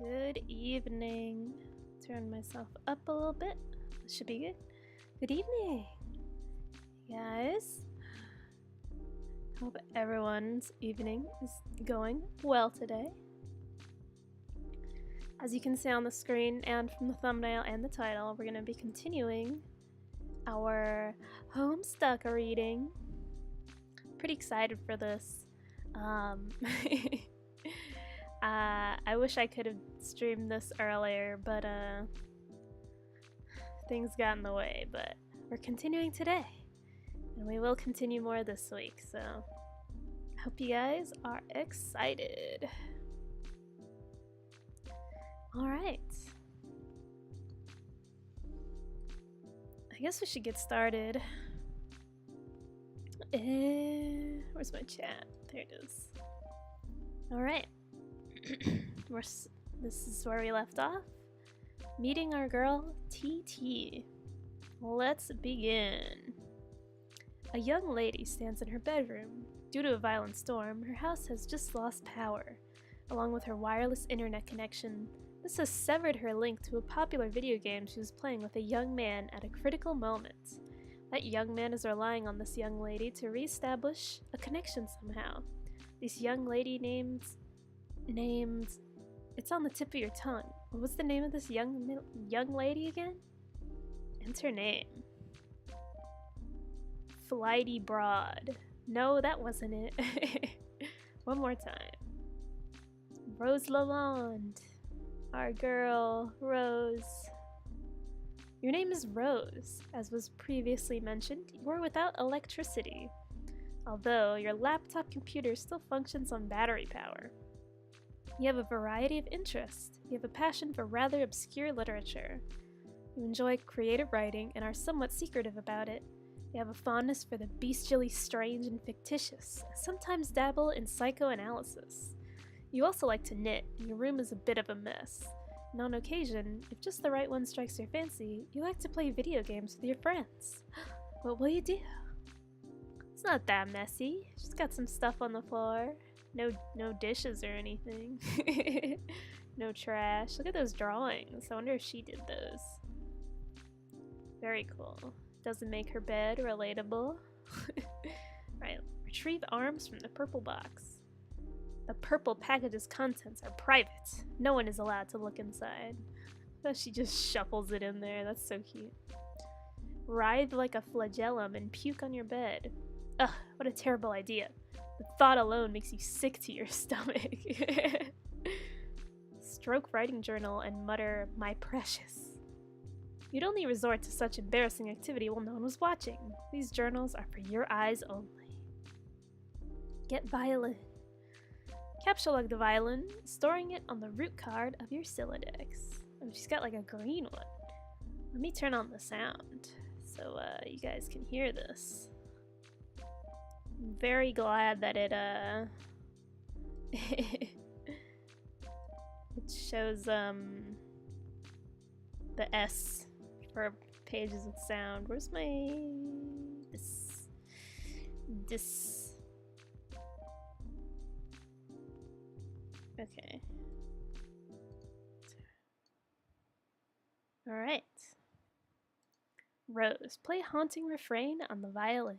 Good evening. Turn myself up a little bit. This should be good. Good evening, guys. Hope everyone's evening is going well today. As you can see on the screen and from the thumbnail and the title, we're going to be continuing our Homestuck reading. Pretty excited for this. I wish I could have streamed this earlier, but things got in the way, but we're continuing today, and we will continue more this week, so I hope you guys are excited. Alright. I guess we should get started. Where's my chat? There it is. Alright. This is where we left off. Meeting our girl, TT. Let's begin. A young lady stands in her bedroom. Due to a violent storm, her house has just lost power, along with her wireless internet connection. This has severed her link to a popular video game she was playing with a young man at a critical moment. That young man is relying on this young lady to reestablish a connection somehow. This young lady named... It's on the tip of your tongue. What's the name of this young lady again? Enter name. Flighty Broad. No, that wasn't it. One more time. Rose Lalonde. Our girl, Rose. Your name is Rose. As was previously mentioned, you are without electricity. Although your laptop computer still functions on battery power. You have a variety of interests. You have a passion for rather obscure literature. You enjoy creative writing and are somewhat secretive about it. You have a fondness for the bestially strange and fictitious, and sometimes dabble in psychoanalysis. You also like to knit, and your room is a bit of a mess. And on occasion, if just the right one strikes your fancy, you like to play video games with your friends. What will you do? It's not that messy. Just got some stuff on the floor. No dishes or anything. No trash. Look at those drawings. I wonder if she did those. Very cool. Doesn't make her bed relatable. Right. Retrieve arms from the purple box. The purple package's contents are private. No one is allowed to look inside. Oh, she just shuffles it in there. That's so cute. Writhe like a flagellum and puke on your bed. Ugh, what a terrible idea. The thought alone makes you sick to your stomach. Stroke writing journal and mutter, my precious. You'd only resort to such embarrassing activity while no one was watching. These journals are for your eyes only. Get violin. Capsulog the violin, storing it on the root card of your Sylladex. Oh, she's got like a green one. Let me turn on the sound so you guys can hear this. I'm very glad that it it shows the S for pages with sound. Where's my this okay. All right. Rose, play haunting refrain on the violin.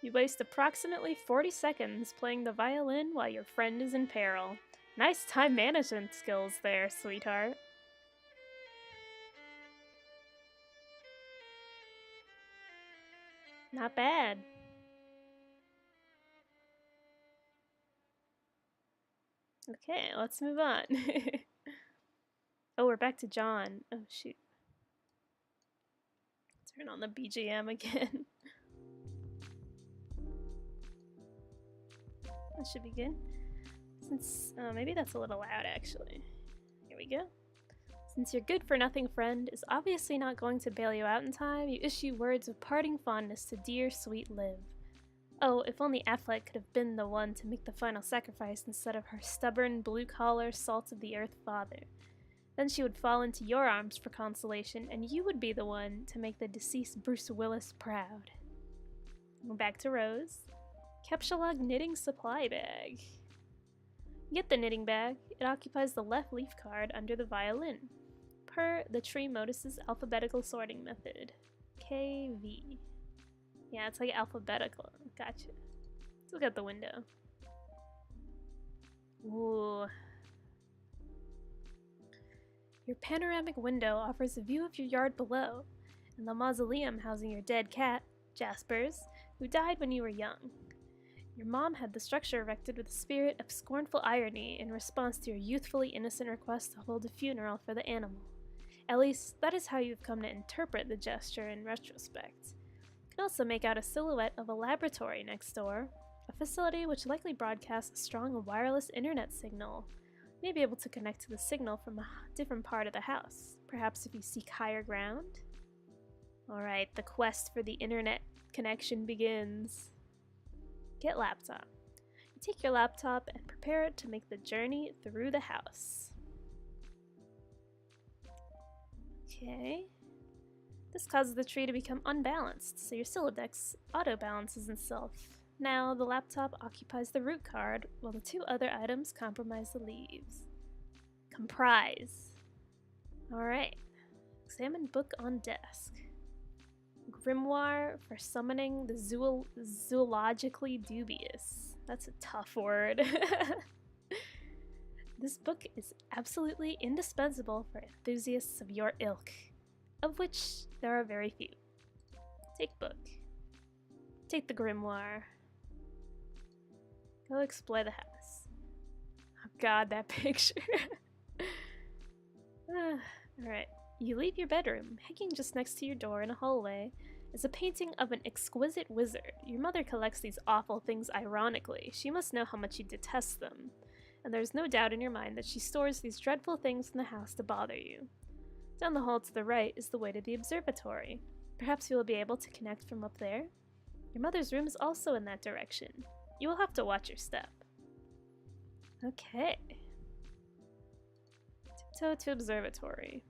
You waste approximately 40 seconds playing the violin while your friend is in peril. Nice time management skills there, sweetheart. Not bad. Okay, let's move on. Oh, we're back to John. Oh, shoot. Turn on the BGM again. That should be good. Since, maybe that's a little loud actually. Here we go. Since your good-for-nothing friend is obviously not going to bail you out in time, you issue words of parting fondness to dear, sweet Liv. Oh, if only Affleck could have been the one to make the final sacrifice instead of her stubborn, blue-collar, salt-of-the-earth father. Then she would fall into your arms for consolation, and you would be the one to make the deceased Bruce Willis proud. Back to Rose. Capshalog knitting supply bag. Get the knitting bag. It occupies the left leaf card under the violin, per the Tree Modus's alphabetical sorting method. KV. Yeah, it's like alphabetical. Gotcha. Let's look out the window. Ooh. Your panoramic window offers a view of your yard below, and the mausoleum housing your dead cat, Jasper's, who died when you were young. Your mom had the structure erected with a spirit of scornful irony in response to your youthfully innocent request to hold a funeral for the animal. At least, that is how you've come to interpret the gesture in retrospect. You can also make out a silhouette of a laboratory next door, a facility which likely broadcasts a strong wireless internet signal. You may be able to connect to the signal from a different part of the house, perhaps if you seek higher ground. Alright, the quest for the internet connection begins. Get laptop. You take your laptop and prepare it to make the journey through the house. Okay. This causes the tree to become unbalanced, so your Sylladex auto-balances itself. Now, the laptop occupies the root card, while the two other items comprise the leaves. Comprise. Alright. Examine book on desk. Grimoire for summoning the zoologically dubious. That's a tough word. This book is absolutely indispensable for enthusiasts of your ilk, of which there are very few. Take book. Take the grimoire. Go explore the house. Oh god, that picture. Alright. You leave your bedroom. Hanging just next to your door in a hallway is a painting of an exquisite wizard. Your mother collects these awful things ironically. She must know how much you detest them. And there's no doubt in your mind that she stores these dreadful things in the house to bother you. Down the hall to the right is the way to the observatory. Perhaps you will be able to connect from up there? Your mother's room is also in that direction. You will have to watch your step. Okay. Tiptoe to observatory.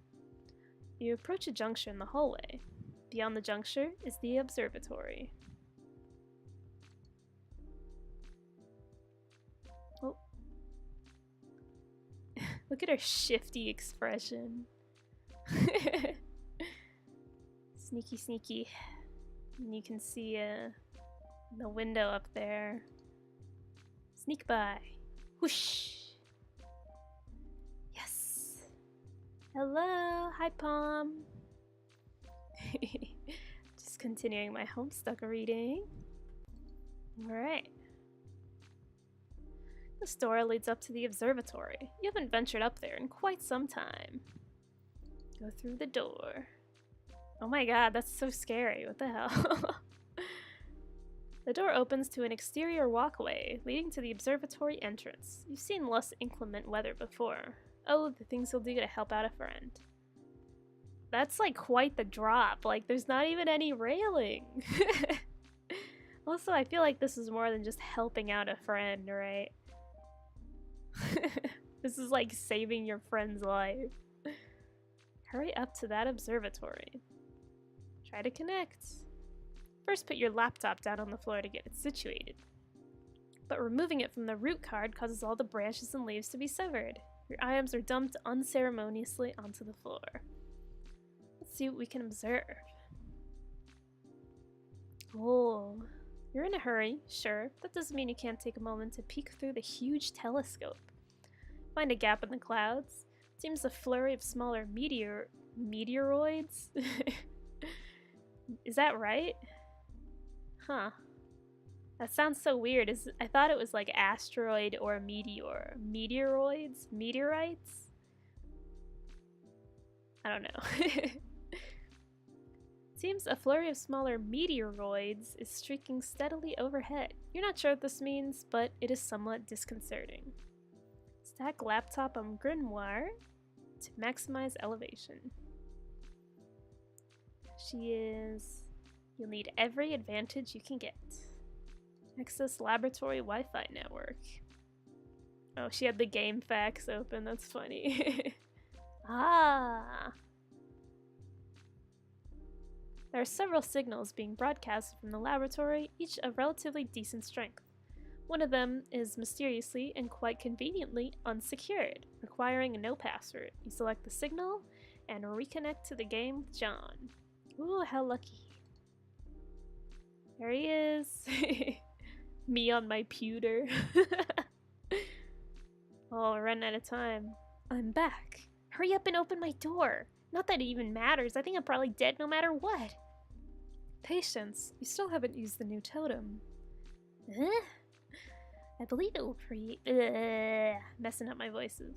You approach a juncture in the hallway. Beyond the juncture is the observatory. Oh. Look at her shifty expression. Sneaky, sneaky. And you can see the window up there. Sneak by. Whoosh! Yes! Hello! Hi, Palm! Just continuing my Homestuck reading. Alright. This door leads up to the observatory. You haven't ventured up there in quite some time. Go through the door. Oh my god, that's so scary. What the hell? The door opens to an exterior walkway leading to the observatory entrance. You've seen less inclement weather before. Oh, the things you'll do to help out a friend. That's like quite the drop. Like, there's not even any railing. Also, I feel like this is more than just helping out a friend, right? This is like saving your friend's life. Hurry up to that observatory. Try to connect. First, put your laptop down on the floor to get it situated. But removing it from the root card causes all the branches and leaves to be severed. Your items are dumped unceremoniously onto the floor. Let's see what we can observe. Oh, you're in a hurry, sure. That doesn't mean you can't take a moment to peek through the huge telescope. Find a gap in the clouds. Seems a flurry of smaller meteoroids. Is that right? Huh. That sounds so weird. I thought it was like asteroid or meteor. Meteoroids? Meteorites? I don't know. Seems a flurry of smaller meteoroids is streaking steadily overhead. You're not sure what this means, but it is somewhat disconcerting. Stack laptop on grimoire to maximize elevation. You'll need every advantage you can get. Access laboratory Wi-Fi network. Oh, she had the game facts open, that's funny. Ah! There are several signals being broadcasted from the laboratory, each of relatively decent strength. One of them is mysteriously and quite conveniently unsecured, requiring no password. You select the signal and reconnect to the game with John. Ooh, how lucky. There he is. Me on my pewter. Oh, we're running out of time. I'm back. Hurry up and open my door. Not that it even matters. I think I'm probably dead no matter what. Patience. You still haven't used the new totem. I believe it will create... messing up my voices.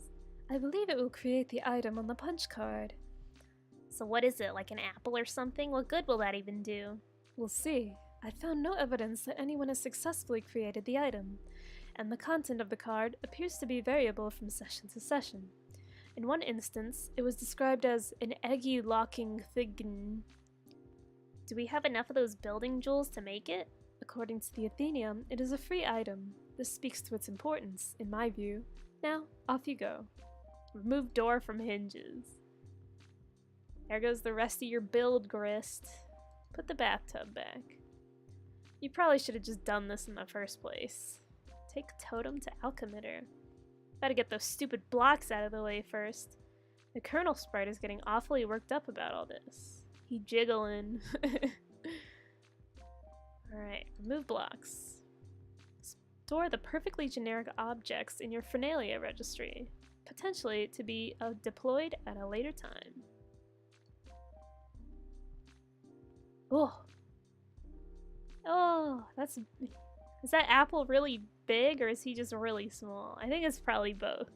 I believe it will create the item on the punch card. So what is it, like an apple or something? What good will that even do? We'll see. I found no evidence that anyone has successfully created the item, and the content of the card appears to be variable from session to session. In one instance, it was described as an eggy-locking thing. Do we have enough of those building jewels to make it? According to the Athenium, it is a free item. This speaks to its importance, in my view. Now, off you go. Remove door from hinges. There goes the rest of your build, Grist. Put the bathtub back. You probably should have just done this in the first place. Take totem to alchemitter. Gotta get those stupid blocks out of the way first. The Colonel Sprite is getting awfully worked up about all this. He jiggling. Alright, remove blocks. Store the perfectly generic objects in your Fernalia registry, potentially to be deployed at a later time. Oh! Oh, that's... Is that apple really big or is he just really small? I think it's probably both.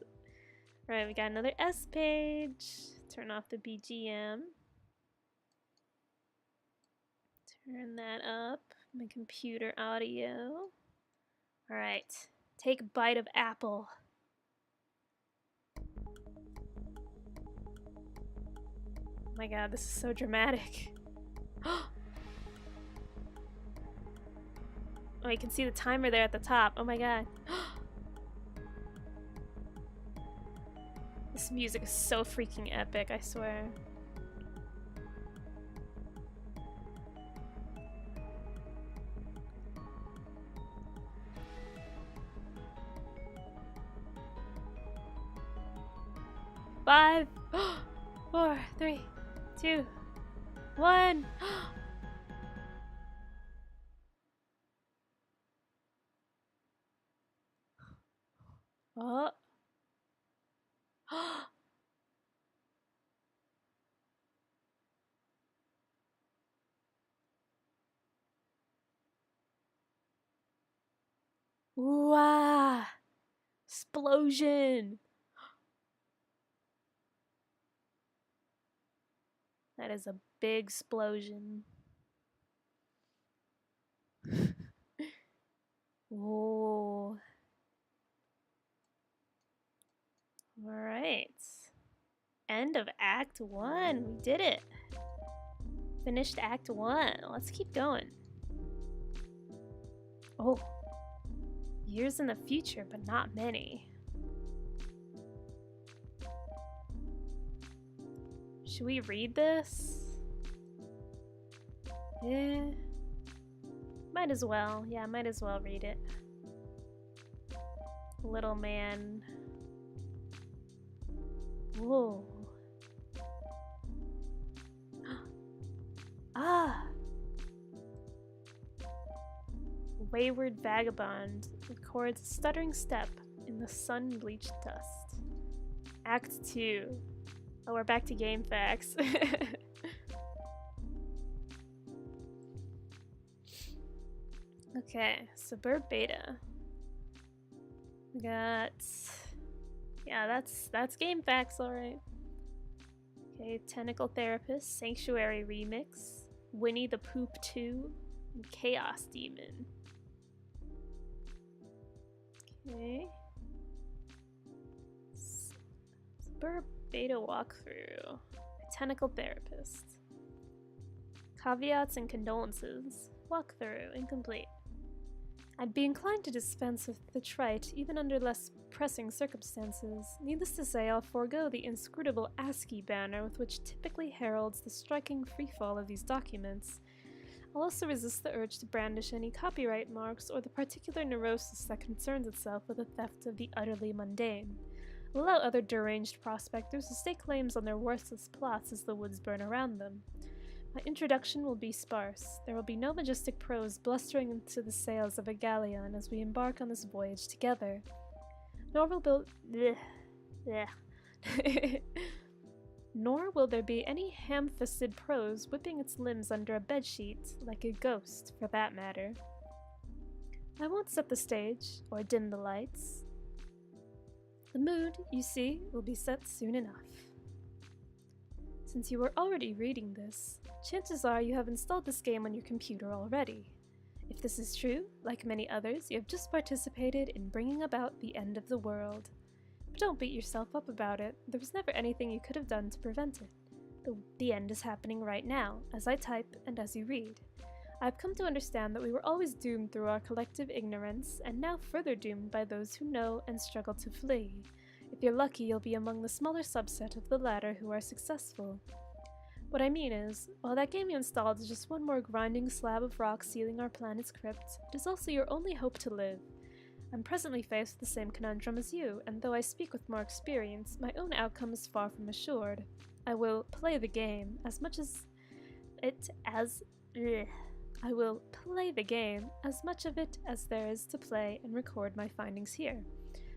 Alright, we got another S page. Turn off the BGM. Turn that up. My computer audio. Alright. Take a bite of apple. Oh my god, this is so dramatic. Oh, you can see the timer there at the top. Oh my god. This music is so freaking epic, I swear. Five, 4, 3, 2, 1. Oh. Wow. Explosion. That is a big explosion. Whoa. Alright. End of Act 1. We did it. Finished Act 1. Let's keep going. Oh. Years in the future, but not many. Should we read this? Yeah. Might as well. Yeah, might as well read it. Little man. Whoa. Ah! Wayward vagabond records a stuttering step in the sun-bleached dust. Act 2. Oh, we're back to game facts. Okay, Sburb beta. We got... Yeah, that's game facts, alright. Okay, Tentacle Therapist, Sanctuary Remix, Winnie the Poop 2, and Chaos Demon. Okay. Sburb beta walkthrough. Tentacle Therapist. Caveats and condolences. Walkthrough incomplete. I'd be inclined to dispense with the trite, even under less pressing circumstances. Needless to say, I'll forego the inscrutable ASCII banner with which typically heralds the striking freefall of these documents. I'll also resist the urge to brandish any copyright marks or the particular neurosis that concerns itself with the theft of the utterly mundane. I'll allow other deranged prospectors to stake claims on their worthless plots as the woods burn around them. My introduction will be sparse. There will be no majestic prose blustering into the sails of a galleon as we embark on this voyage together. Nor will there be any ham-fisted prose whipping its limbs under a bedsheet, like a ghost, for that matter. I won't set the stage, or dim the lights. The mood, you see, will be set soon enough. Since you are already reading this, chances are you have installed this game on your computer already. If this is true, like many others, you have just participated in bringing about the end of the world. But don't beat yourself up about it. There was never anything you could have done to prevent it. The end is happening right now, as I type and as you read. I've come to understand that we were always doomed through our collective ignorance, and now further doomed by those who know and struggle to flee. If you're lucky, you'll be among the smaller subset of the latter who are successful. What I mean is, while that game you installed is just one more grinding slab of rock sealing our planet's crypt, it is also your only hope to live. I'm presently faced with the same conundrum as you, and though I speak with more experience, my own outcome is far from assured. I will play the game as much of it as there is to play and record my findings here.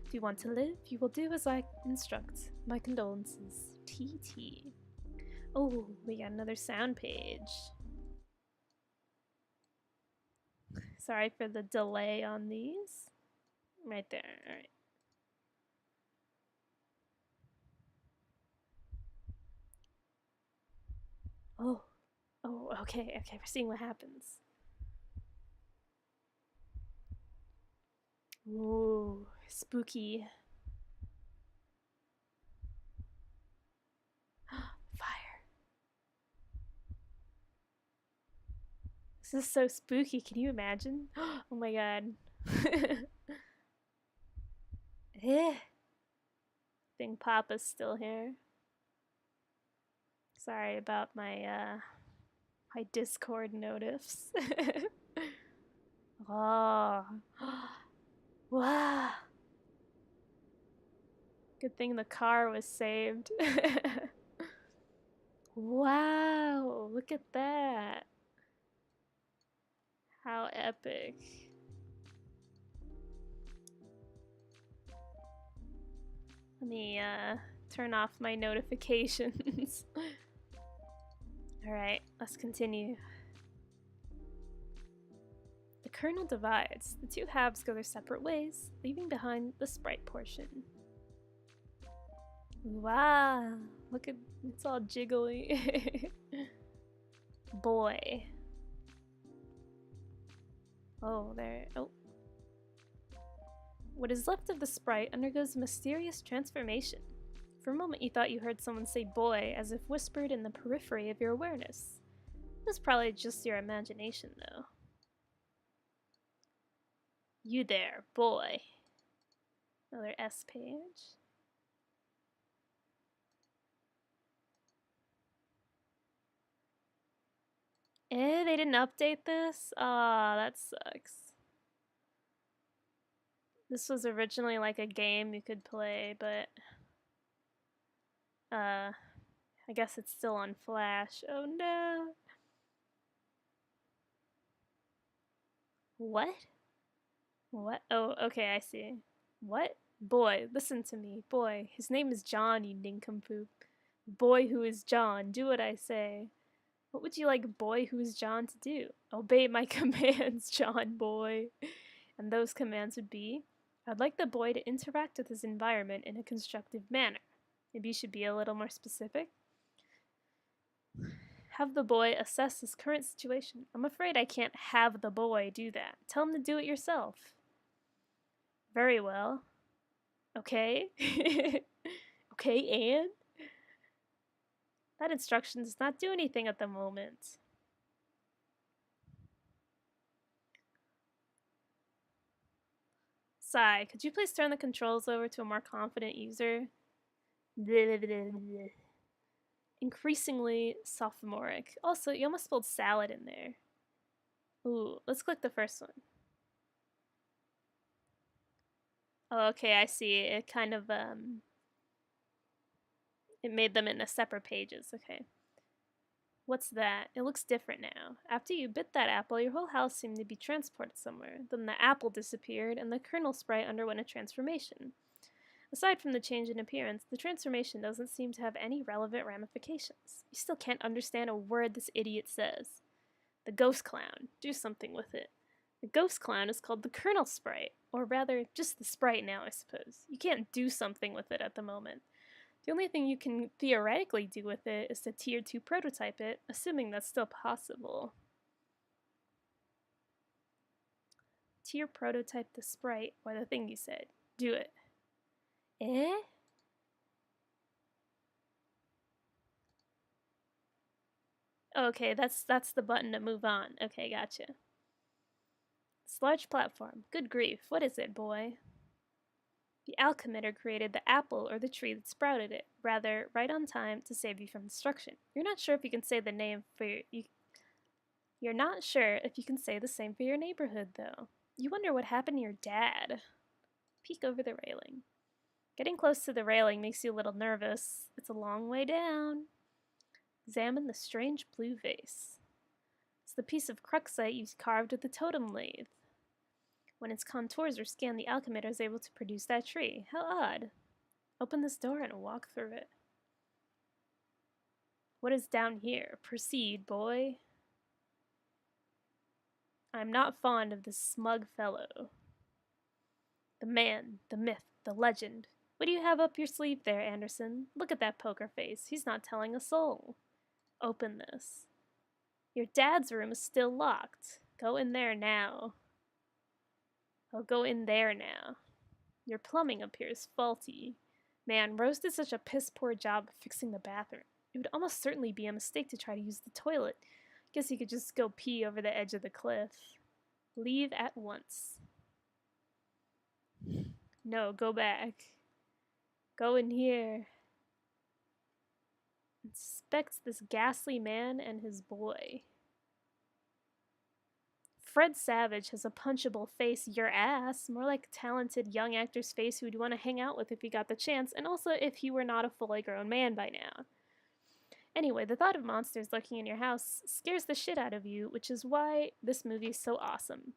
If you want to live, you will do as I instruct. My condolences. TT. Oh, we got another sound page. Sorry for the delay on these. Right there, alright. Oh, okay, we're seeing what happens. Ooh, spooky. Fire. This is so spooky, can you imagine? Oh my god. Eh. Think Papa's still here. Sorry about my my Discord notifs. Oh. Wow. Good thing the car was saved. Wow, look at that. How epic. Let me turn off my notifications. Alright, let's continue. The kernel divides. The two halves go their separate ways, leaving behind the sprite portion. Wow, look at, it's all jiggly. Boy. Oh, there, oh. What is left of the sprite undergoes a mysterious transformation. For a moment you thought you heard someone say boy as if whispered in the periphery of your awareness. It was probably just your imagination though. You there, boy. Another S page. They didn't update this? Aw, that sucks. This was originally like a game you could play, but I guess it's still on Flash. Oh no. What? What? Oh, okay, I see. What? Boy, listen to me. Boy, his name is John, you nincompoop. Boy who is John, do what I say. What would you like boy who is John to do? Obey my commands, John boy. And those commands would be, I'd like the boy to interact with his environment in a constructive manner. Maybe you should be a little more specific. Have the boy assess his current situation. I'm afraid I can't have the boy do that. Tell him to do it yourself. Very well. Okay. Okay, and? That instruction does not do anything at the moment. Sigh, could you please turn the controls over to a more confident user? Increasingly sophomoric. Also, you almost spelled salad in there. Ooh, let's click the first one. Oh, okay, I see. It kind of, it made them into separate pages. Okay. What's that? It looks different now. After you bit that apple, your whole house seemed to be transported somewhere. Then the apple disappeared, and the kernel sprite underwent a transformation. Aside from the change in appearance, the transformation doesn't seem to have any relevant ramifications. You still can't understand a word this idiot says. The ghost clown. Do something with it. The ghost clown is called the kernel sprite, or rather, just the sprite now, I suppose. You can't do something with it at the moment. The only thing you can theoretically do with it is to tier 2 prototype it, assuming that's still possible. Tier prototype the sprite, or the thing you said. Do it. Eh? Okay, that's the button to move on. Okay, gotcha. This large platform. Good grief, what is it, boy? The alchemitter created the apple or the tree that sprouted it, rather, right on time to save you from destruction. You're not sure if you can say the name for You're not sure if you can say the same for your neighborhood, though. You wonder what happened to your dad. Peek over the railing. Getting close to the railing makes you a little nervous. It's a long way down. Examine the strange blue vase. It's the piece of cruxite you carved with the totem lathe. When its contours are scanned, the alchemitter is able to produce that tree. How odd. Open this door and walk through it. What is down here? Proceed, boy. I'm not fond of this smug fellow. The man, the myth, the legend. What do you have up your sleeve there, Anderson? Look at that poker face. He's not telling a soul. Open this. Your dad's room is still locked. Go in there now. I'll go in there now. Your plumbing appears faulty. Man, Rose did such a piss-poor job of fixing the bathroom. It would almost certainly be a mistake to try to use the toilet. Guess you could just go pee over the edge of the cliff. Leave at once. No, go back. Go in here. Inspect this ghastly man and his boy. Fred Savage has a punchable face, your ass. More like a talented young actor's face who would want to hang out with if he got the chance, and also if he were not a fully grown man by now. Anyway, the thought of monsters lurking in your house scares the shit out of you, which is why this movie is so awesome.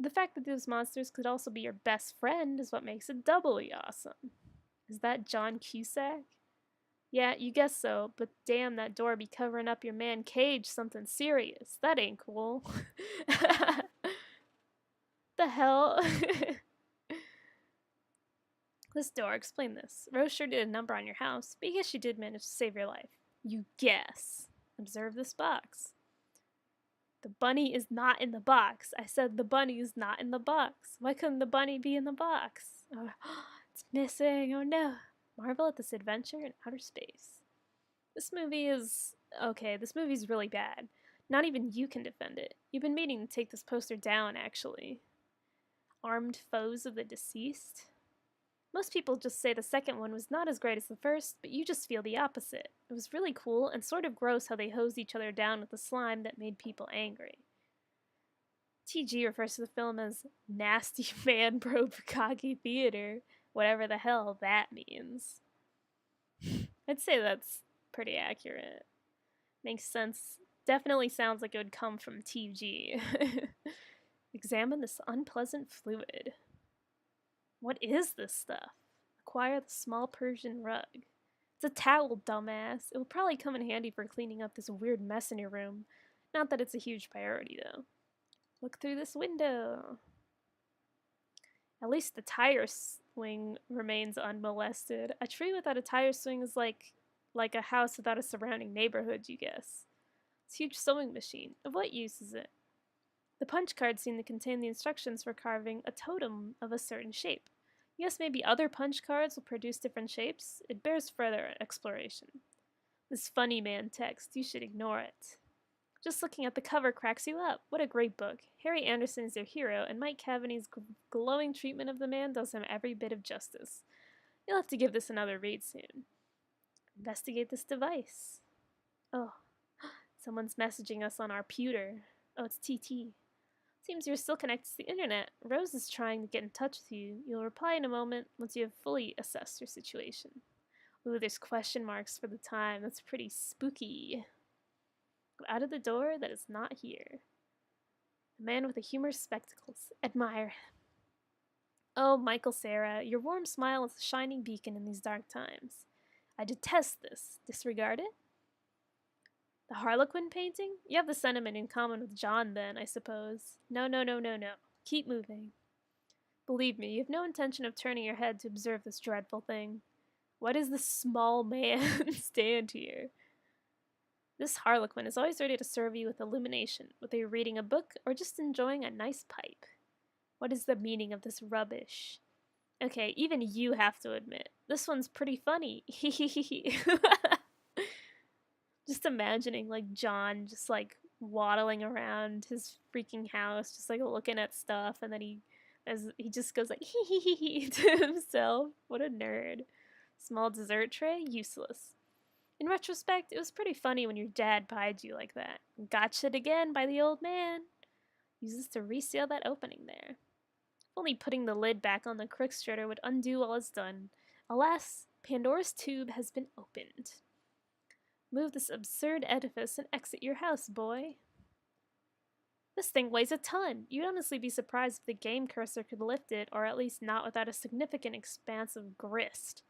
The fact that those monsters could also be your best friend is what makes it doubly awesome. Is that John Cusack? Yeah, you guess so, but damn, that door be covering up your man Cage something serious. That ain't cool. The hell? This door, explain this. Rose sure did a number on your house, but I guess she did manage to save your life. You guess. Observe this box. The bunny is not in the box. I said the bunny is not in the box. Why couldn't the bunny be in the box? Oh, it's missing. Oh no. Marvel at this adventure in outer space. This movie is... okay, this movie's really bad. Not even you can defend it. You've been meaning to take this poster down, actually. Armed foes of the deceased? Most people just say the second one was not as great as the first, but you just feel the opposite. It was really cool and sort of gross how they hosed each other down with the slime that made people angry. TG refers to the film as Nasty Man Bro Bukaki Theater, whatever the hell that means. I'd say that's pretty accurate. Makes sense. Definitely sounds like it would come from TG. Examine this unpleasant fluid. What is this stuff? Acquire the small Persian rug. It's a towel, dumbass. It will probably come in handy for cleaning up this weird mess in your room. Not that it's a huge priority, though. Look through this window. At least the tire swing remains unmolested. A tree without a tire swing is like a house without a surrounding neighborhood, you guess. It's a huge sewing machine. Of what use is it? The punch card seemed to contain the instructions for carving a totem of a certain shape. Yes, maybe other punch cards will produce different shapes. It bears further exploration. This funny man text, you should ignore it. Just looking at the cover cracks you up. What a great book. Harry Anderson is your hero, and Mike Cavanagh's glowing treatment of the man does him every bit of justice. You'll have to give this another read soon. Investigate this device. Oh, someone's messaging us on our pewter. Oh, it's TT. Seems you're still connected to the internet. Rose is trying to get in touch with you. You'll reply in a moment once you have fully assessed your situation. Ooh, there's question marks for the time. That's pretty spooky. Go out of the door that is not here. The man with the humorous spectacles. Admire him. Oh, Michael Sarah, your warm smile is a shining beacon in these dark times. I detest this. Disregard it? The Harlequin painting? You have the sentiment in common with John, then, I suppose. No. Keep moving. Believe me, you have no intention of turning your head to observe this dreadful thing. Why does this small man stand here? This Harlequin is always ready to serve you with illumination, whether you're reading a book or just enjoying a nice pipe. What is the meaning of this rubbish? Okay, even you have to admit, this one's pretty funny. Just imagining, like, John just, like, waddling around his freaking house, just, like, looking at stuff, and then he just goes, like, to himself. What a nerd. Small dessert tray? Useless. In retrospect, it was pretty funny when your dad pied you like that. Gotcha'd again by the old man. Use this to reseal that opening there. If only putting the lid back on the crook stritter would undo all it's done. Alas, Pandora's tube has been opened. Move this absurd edifice and exit your house, boy. This thing weighs a ton. You'd honestly be surprised if the game cursor could lift it, or at least not without a significant expanse of grist.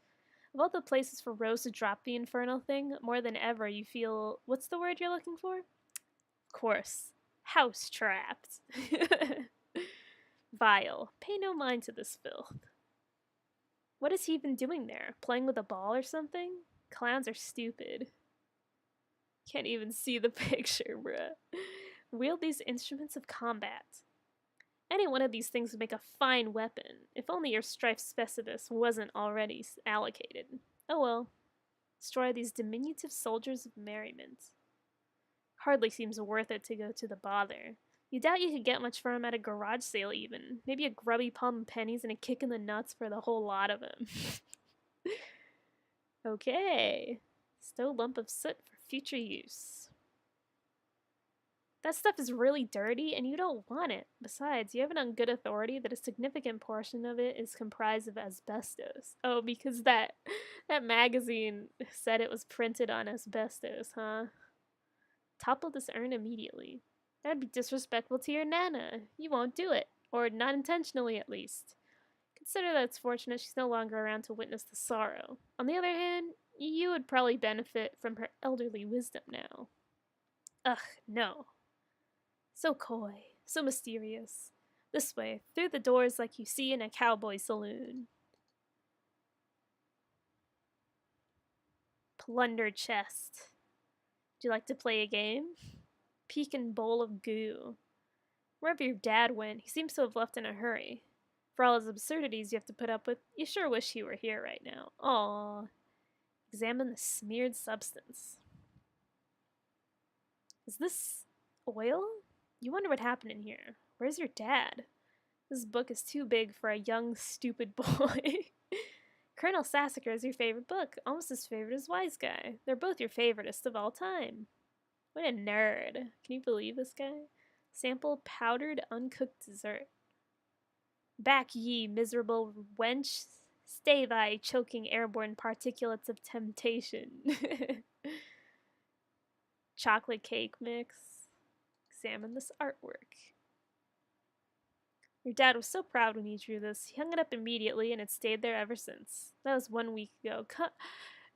Of all the places for Rose to drop the infernal thing, more than ever you feel... What's the word you're looking for? Of course. House-trapped. Vile. Pay no mind to this filth. What has he been doing there? Playing with a ball or something? Clowns are stupid. Can't even see the picture, bruh. Wield these instruments of combat. Any one of these things would make a fine weapon, if only your strife specibus wasn't already allocated. Oh well. Destroy these diminutive soldiers of merriment. Hardly seems worth it to go to the bother. You doubt you could get much for him at a garage sale even. Maybe a grubby palm of pennies and a kick in the nuts for the whole lot of him. Okay. Stow lump of soot for future use. That stuff is really dirty and you don't want it. Besides, you have it on good authority that a significant portion of it is comprised of asbestos. Oh, because that magazine said it was printed on asbestos, huh? Topple this urn immediately. That'd be disrespectful to your Nana. You won't do it. Or not intentionally, at least. Consider that it's fortunate she's no longer around to witness the sorrow. On the other hand, you would probably benefit from her elderly wisdom now. Ugh, no. So coy, so mysterious. This way, through the doors like you see in a cowboy saloon. Plunder chest. Would you like to play a game? Pekin bowl of goo. Wherever your dad went, he seems to have left in a hurry. For all his absurdities you have to put up with, you sure wish he were here right now. Aww. Examine the smeared substance. Is this oil? You wonder what happened in here. Where's your dad? This book is too big for a young, stupid boy. Colonel Sassacre is your favorite book, almost as favorite as Wise Guy. They're both your favoritist of all time. What a nerd. Can you believe this guy? Sample powdered, uncooked dessert. Back ye, miserable wench. Stay thy choking airborne particulates of temptation. Chocolate cake mix. Examine this artwork. Your dad was so proud when he drew this. He hung it up immediately and it stayed there ever since. That was 1 week ago.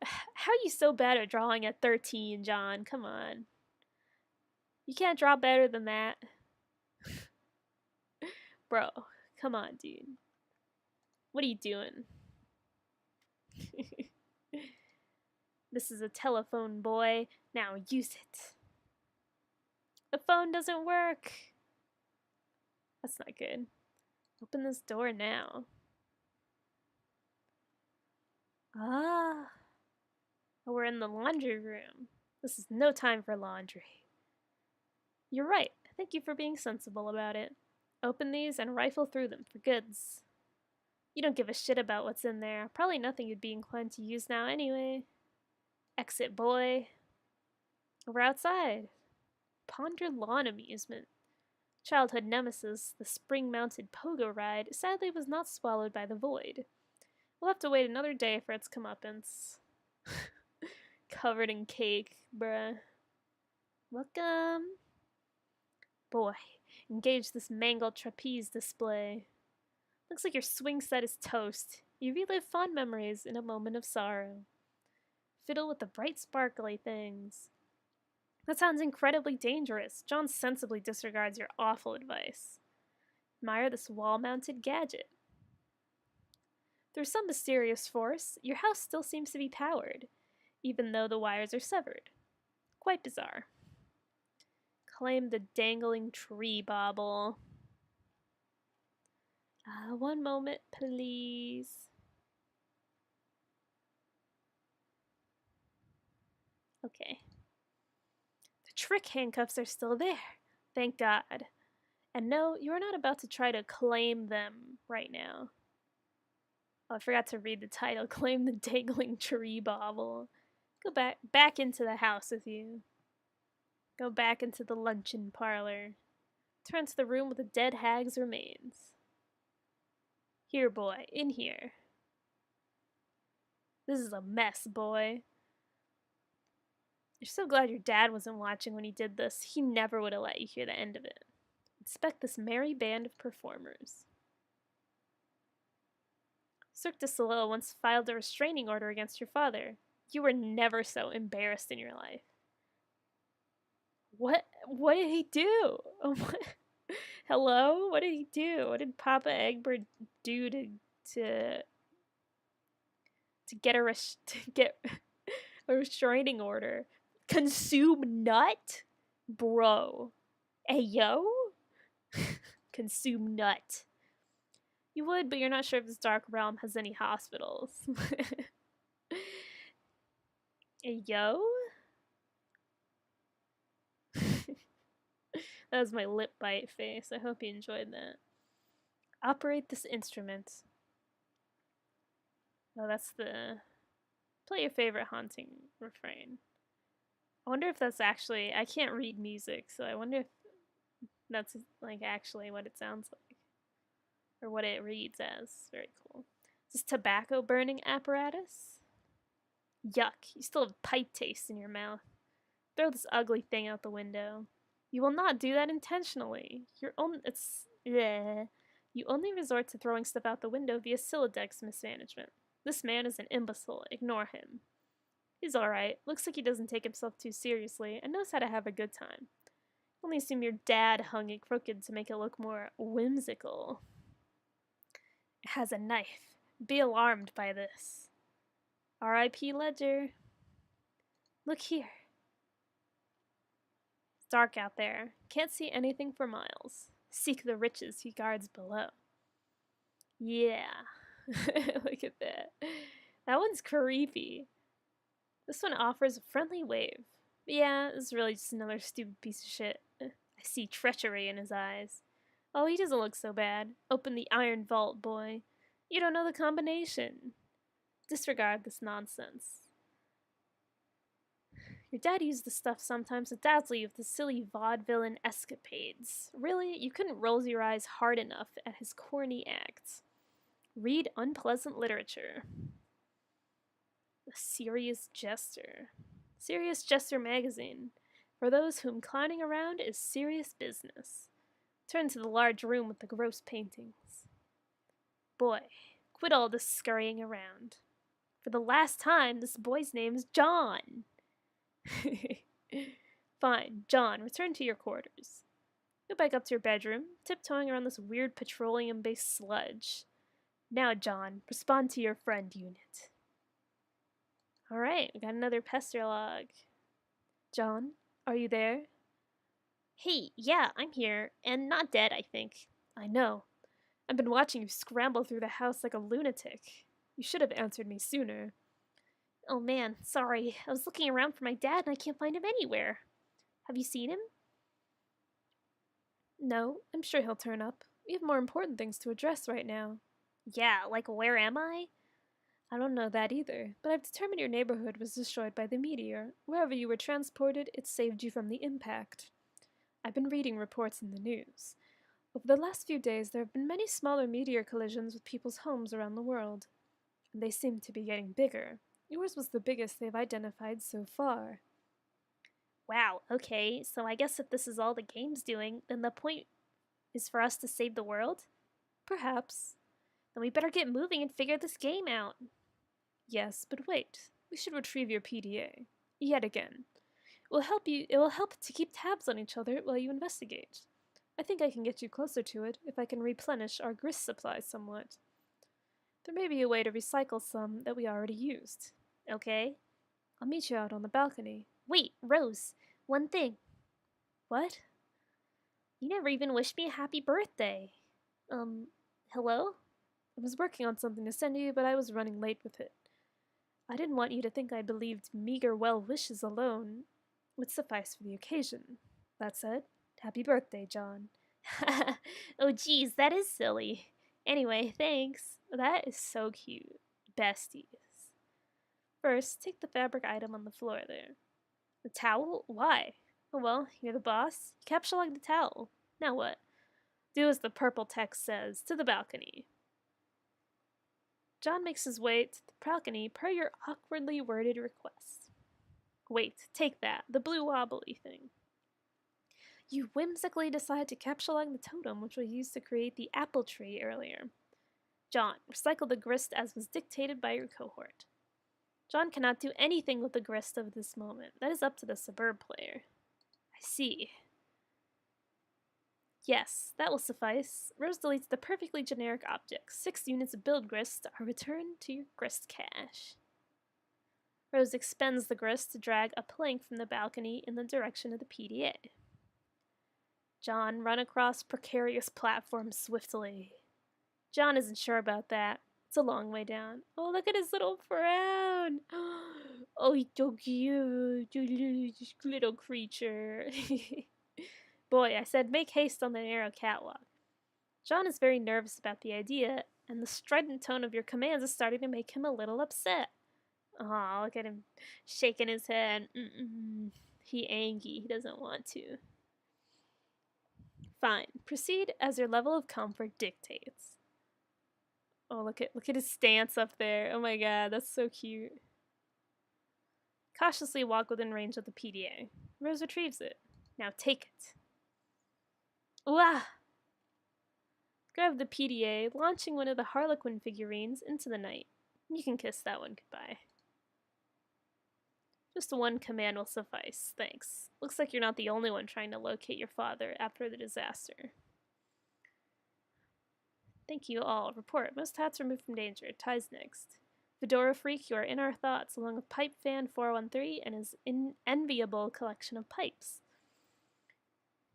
How are you so bad at drawing at 13, John? Come on. You can't draw better than that. Bro, come on, dude. What are you doing? This is a telephone, boy. Now use it. The phone doesn't work. That's not good. Open this door now. Ah. Oh, we're in the laundry room. This is no time for laundry. You're right. Thank you for being sensible about it. Open these and rifle through them for goods. You don't give a shit about what's in there. Probably nothing you'd be inclined to use now anyway. Exit, boy. We're outside. Ponder lawn amusement. Childhood nemesis, the spring-mounted pogo ride, sadly was not swallowed by the void. We'll have to wait another day for its comeuppance. Covered in cake, bruh. Welcome. Boy, engage this mangled trapeze display. Looks like your swing set is toast. You relive fond memories in a moment of sorrow. Fiddle with the bright sparkly things. That sounds incredibly dangerous. John sensibly disregards your awful advice. Admire this wall-mounted gadget. Through some mysterious force, your house still seems to be powered, even though the wires are severed. Quite bizarre. Claim the dangling tree bauble. 1 moment, please. Okay. The trick handcuffs are still there. Thank God. And no, you are not about to try to claim them right now. Oh, I forgot to read the title. Claim the dangling tree bauble. Go back into the house with you. Go back into the luncheon parlor. Turn to the room with the dead hag's remains. Here, boy, in here. This is a mess, boy. You're so glad your dad wasn't watching when he did this. He never would have let you hear the end of it. Inspect this merry band of performers. Cirque du Soleil once filed a restraining order against your father. You were never so embarrassed in your life. What did he do? Hello? What did he do? What did Papa Egbert do to get a restraining order? Consume nut? Bro. Ayo? Consume nut. You would, but you're not sure if this dark realm has any hospitals. Ayo? That was my lip bite face. I hope you enjoyed that. Operate this instrument. Oh, that's the... Play your favorite haunting refrain. I wonder if that's actually... I can't read music, so I wonder if that's like actually what it sounds like. Or what it reads as. Very cool. Is this tobacco burning apparatus? Yuck. You still have pipe taste in your mouth. Throw this ugly thing out the window. You will not do that intentionally. You only resort to throwing stuff out the window via Silodex mismanagement. This man is an imbecile. Ignore him. He's alright. Looks like he doesn't take himself too seriously and knows how to have a good time. Only assume your dad hung it crooked to make it look more whimsical. It has a knife. Be alarmed by this. R.I.P. Ledger. Look here. It's dark out there. Can't see anything for miles. Seek the riches he guards below. Yeah. Look at that. That one's creepy. This one offers a friendly wave. Yeah, this is really just another stupid piece of shit. I see treachery in his eyes. Oh, he doesn't look so bad. Open the iron vault, boy. You don't know the combination. Disregard this nonsense. Your dad used the stuff sometimes to dazzle you with the silly vaudevillain escapades. Really? You couldn't roll your eyes hard enough at his corny acts. Read unpleasant literature. The Serious Jester. Serious Jester magazine. For those whom clowning around is serious business. Turn to the large room with the gross paintings. Boy, quit all this scurrying around. For the last time, this boy's name's John. Fine, John, return to your quarters. Go back up to your bedroom, tiptoeing around this weird petroleum-based sludge. Now, John, respond to your friend unit. Alright, we got another pester log. John, are you there? Hey, yeah, I'm here, and not dead, I think. I know. I've been watching you scramble through the house like a lunatic. You should have answered me sooner. Oh man, sorry. I was looking around for my dad and I can't find him anywhere. Have you seen him? No, I'm sure he'll turn up. We have more important things to address right now. Yeah, like where am I? I don't know that either, but I've determined your neighborhood was destroyed by the meteor. Wherever you were transported, it saved you from the impact. I've been reading reports in the news. Over the last few days, there have been many smaller meteor collisions with people's homes around the world. And they seem to be getting bigger. Yours was the biggest they've identified so far. Wow, okay, so I guess if this is all the game's doing, then the point is for us to save the world? Perhaps. Then we better get moving and figure this game out. Yes, but wait. We should retrieve your PDA. Yet again. It will help to keep tabs on each other while you investigate. I think I can get you closer to it if I can replenish our grist supply somewhat. There may be a way to recycle some that we already used. Okay? I'll meet you out on the balcony. Wait, Rose, one thing. What? You never even wished me a happy birthday. Hello? I was working on something to send you, but I was running late with it. I didn't want you to think I believed meager well wishes alone would suffice for the occasion. That said, happy birthday, John. Oh geez, that is silly. Anyway, thanks. That is so cute. Besties. First, take the fabric item on the floor there. The towel? Why? Oh well, you're the boss. You capsuled the towel. Now what? Do as the purple text says, to the balcony. John makes his way to the balcony per your awkwardly worded request. Wait, take that, the blue wobbly thing. You whimsically decide to capsulize the totem which was used to create the apple tree earlier. John, recycle the grist as was dictated by your cohort. John cannot do anything with the grist of this moment. That is up to the Sburb player. I see. Yes, that will suffice. Rose deletes the perfectly generic object. 6 units of build grist are returned to your grist cache. Rose expends the grist to drag a plank from the balcony in the direction of the PDA. John, run across precarious platform swiftly. John isn't sure about that. It's a long way down. Oh, look at his little frown. Oh, he's so cute. Little creature. Boy, I said make haste on the narrow catwalk. John is very nervous about the idea, and the strident tone of your commands is starting to make him a little upset. Aw, look at him shaking his head. He angry. He doesn't want to. Fine. Proceed as your level of comfort dictates. Oh, look at his stance up there. Oh my god, that's so cute. Cautiously walk within range of the PDA. Rose retrieves it. Now take it. Wah! Grab the PDA, launching one of the Harlequin figurines into the night. You can kiss that one goodbye. Just one command will suffice, thanks. Looks like you're not the only one trying to locate your father after the disaster. Thank you all. Report. Most hats removed from danger. Ties next. Fedora Freak, you are in our thoughts, along with Pipe Fan 413 and his enviable collection of pipes.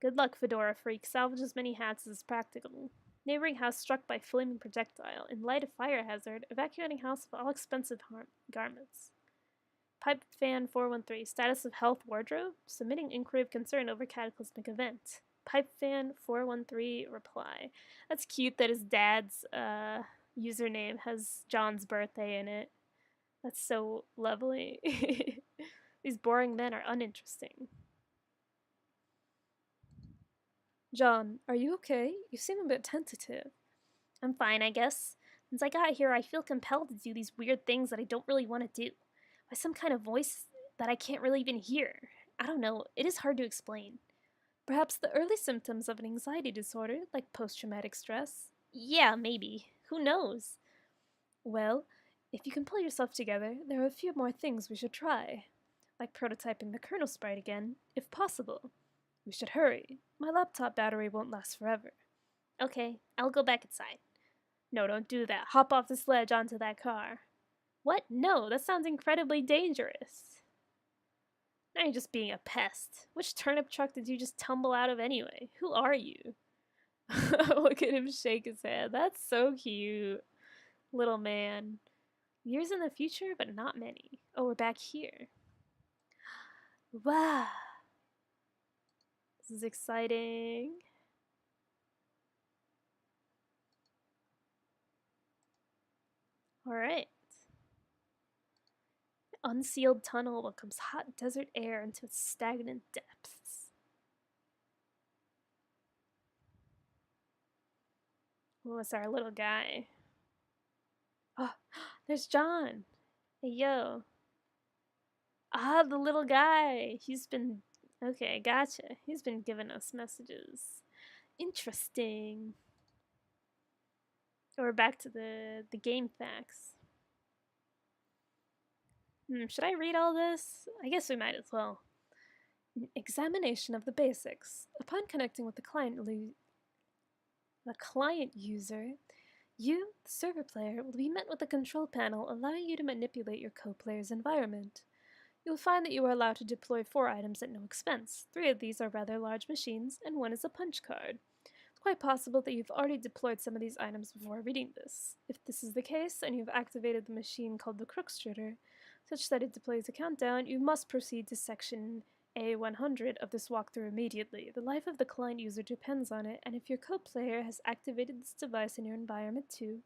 Good luck, Fedora Freak. Salvage as many hats as practicable. Neighboring house struck by flaming projectile. In light of fire hazard, evacuating house of all expensive garments. Pipe Fan 413. Status of health wardrobe. Submitting inquiry of concern over cataclysmic event. Pipe Fan 413 reply. That's cute that his dad's username has John's birthday in it. That's so lovely. These boring men are uninteresting. John, are you okay? You seem a bit tentative. I'm fine, I guess. Since I got here, I feel compelled to do these weird things that I don't really want to do. By some kind of voice that I can't really even hear. I don't know, it is hard to explain. Perhaps the early symptoms of an anxiety disorder, like post-traumatic stress? Yeah, maybe. Who knows? Well, if you can pull yourself together, there are a few more things we should try. Like prototyping the kernel sprite again, if possible. We should hurry. My laptop battery won't last forever. Okay, I'll go back inside. No, don't do that. Hop off the sledge onto that car. What? No, that sounds incredibly dangerous. Now you're just being a pest. Which turnip truck did you just tumble out of anyway? Who are you? Look at him shake his head. That's so cute. Little man. Years in the future, but not many. Oh, we're back here. Wow. This is exciting. Alright. Unsealed tunnel welcomes hot desert air into its stagnant depths. Oh, it's our little guy. Oh, there's John. Hey, yo. Ah, the little guy. He's been... Okay, gotcha. He's been giving us messages. Interesting. We're back to the game facts. Should I read all this? I guess we might as well. Examination of the basics. Upon connecting with the client user, you, the server player, will be met with a control panel allowing you to manipulate your co-player's environment. You will find that you are allowed to deploy 4 items at no expense. 3 of these are rather large machines, and 1 is a punch card. It's quite possible that you've already deployed some of these items before reading this. If this is the case, and you've activated the machine called the Crookstrutter, such that it deploys a countdown, you must proceed to section A100 of this walkthrough immediately. The life of the client user depends on it, and if your co-player has activated this device in your environment too,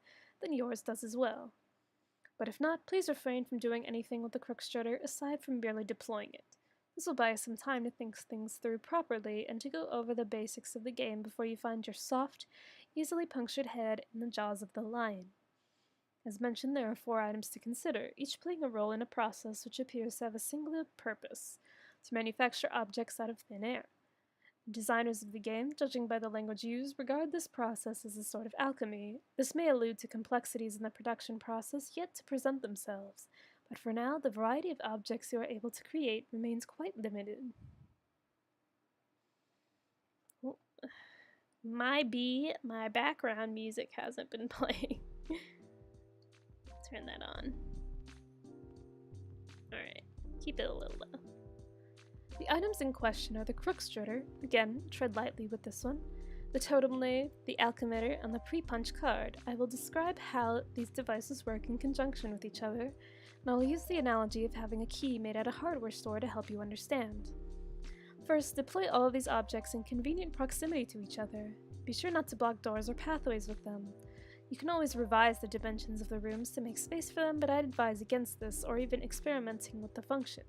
then yours does as well. But if not, please refrain from doing anything with the Crookstrutter aside from merely deploying it. This will buy you some time to think things through properly and to go over the basics of the game before you find your soft, easily punctured head in the jaws of the lion. As mentioned, there are 4 items to consider, each playing a role in a process which appears to have a singular purpose: to manufacture objects out of thin air. The designers of the game, judging by the language used, regard this process as a sort of alchemy. This may allude to complexities in the production process yet to present themselves, but for now, the variety of objects you are able to create remains quite limited. My background music hasn't been playing. Turn that on. Alright, keep it a little low. The items in question are the Crookstrutter, again, tread lightly with this one, the Totem Lathe, the Alchemitter, and the Pre-Punch card. I will describe how these devices work in conjunction with each other, and I'll use the analogy of having a key made at a hardware store to help you understand. First, deploy all of these objects in convenient proximity to each other. Be sure not to block doors or pathways with them. You can always revise the dimensions of the rooms to make space for them, but I'd advise against this or even experimenting with the function.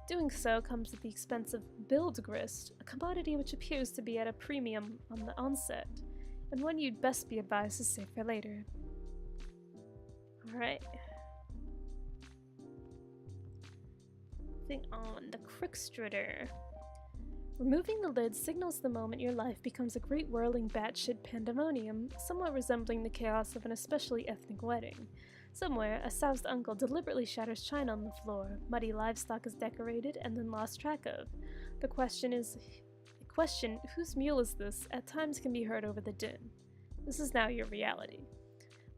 Doing so comes at the expense of build grist, a commodity which appears to be at a premium on the onset, and one you'd best be advised to save for later. Alright. Moving on, the Crookstrutter. Removing the lid signals the moment your life becomes a great whirling batshit pandemonium, somewhat resembling the chaos of an especially ethnic wedding. Somewhere, a soused uncle deliberately shatters china on the floor, muddy livestock is decorated and then lost track of. The question, whose mule is this, at times can be heard over the din. This is now your reality.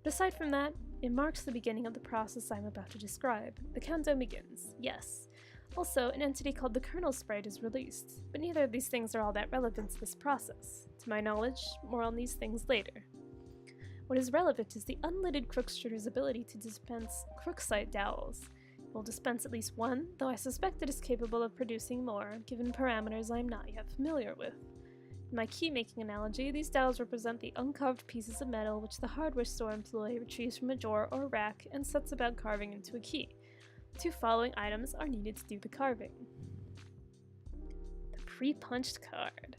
But aside from that, it marks the beginning of the process I'm about to describe. The countdown begins, yes. Also, an entity called the kernel sprite is released, but neither of these things are all that relevant to this process. To my knowledge, more on these things later. What is relevant is the unlidded Crookstrutter's ability to dispense Crooksite dowels. It will dispense at least 1, though I suspect it is capable of producing more, given parameters I am not yet familiar with. In my key-making analogy, these dowels represent the uncarved pieces of metal which the hardware store employee retrieves from a drawer or rack and sets about carving into a key. The 2 following items are needed to do the carving. The pre-punched card.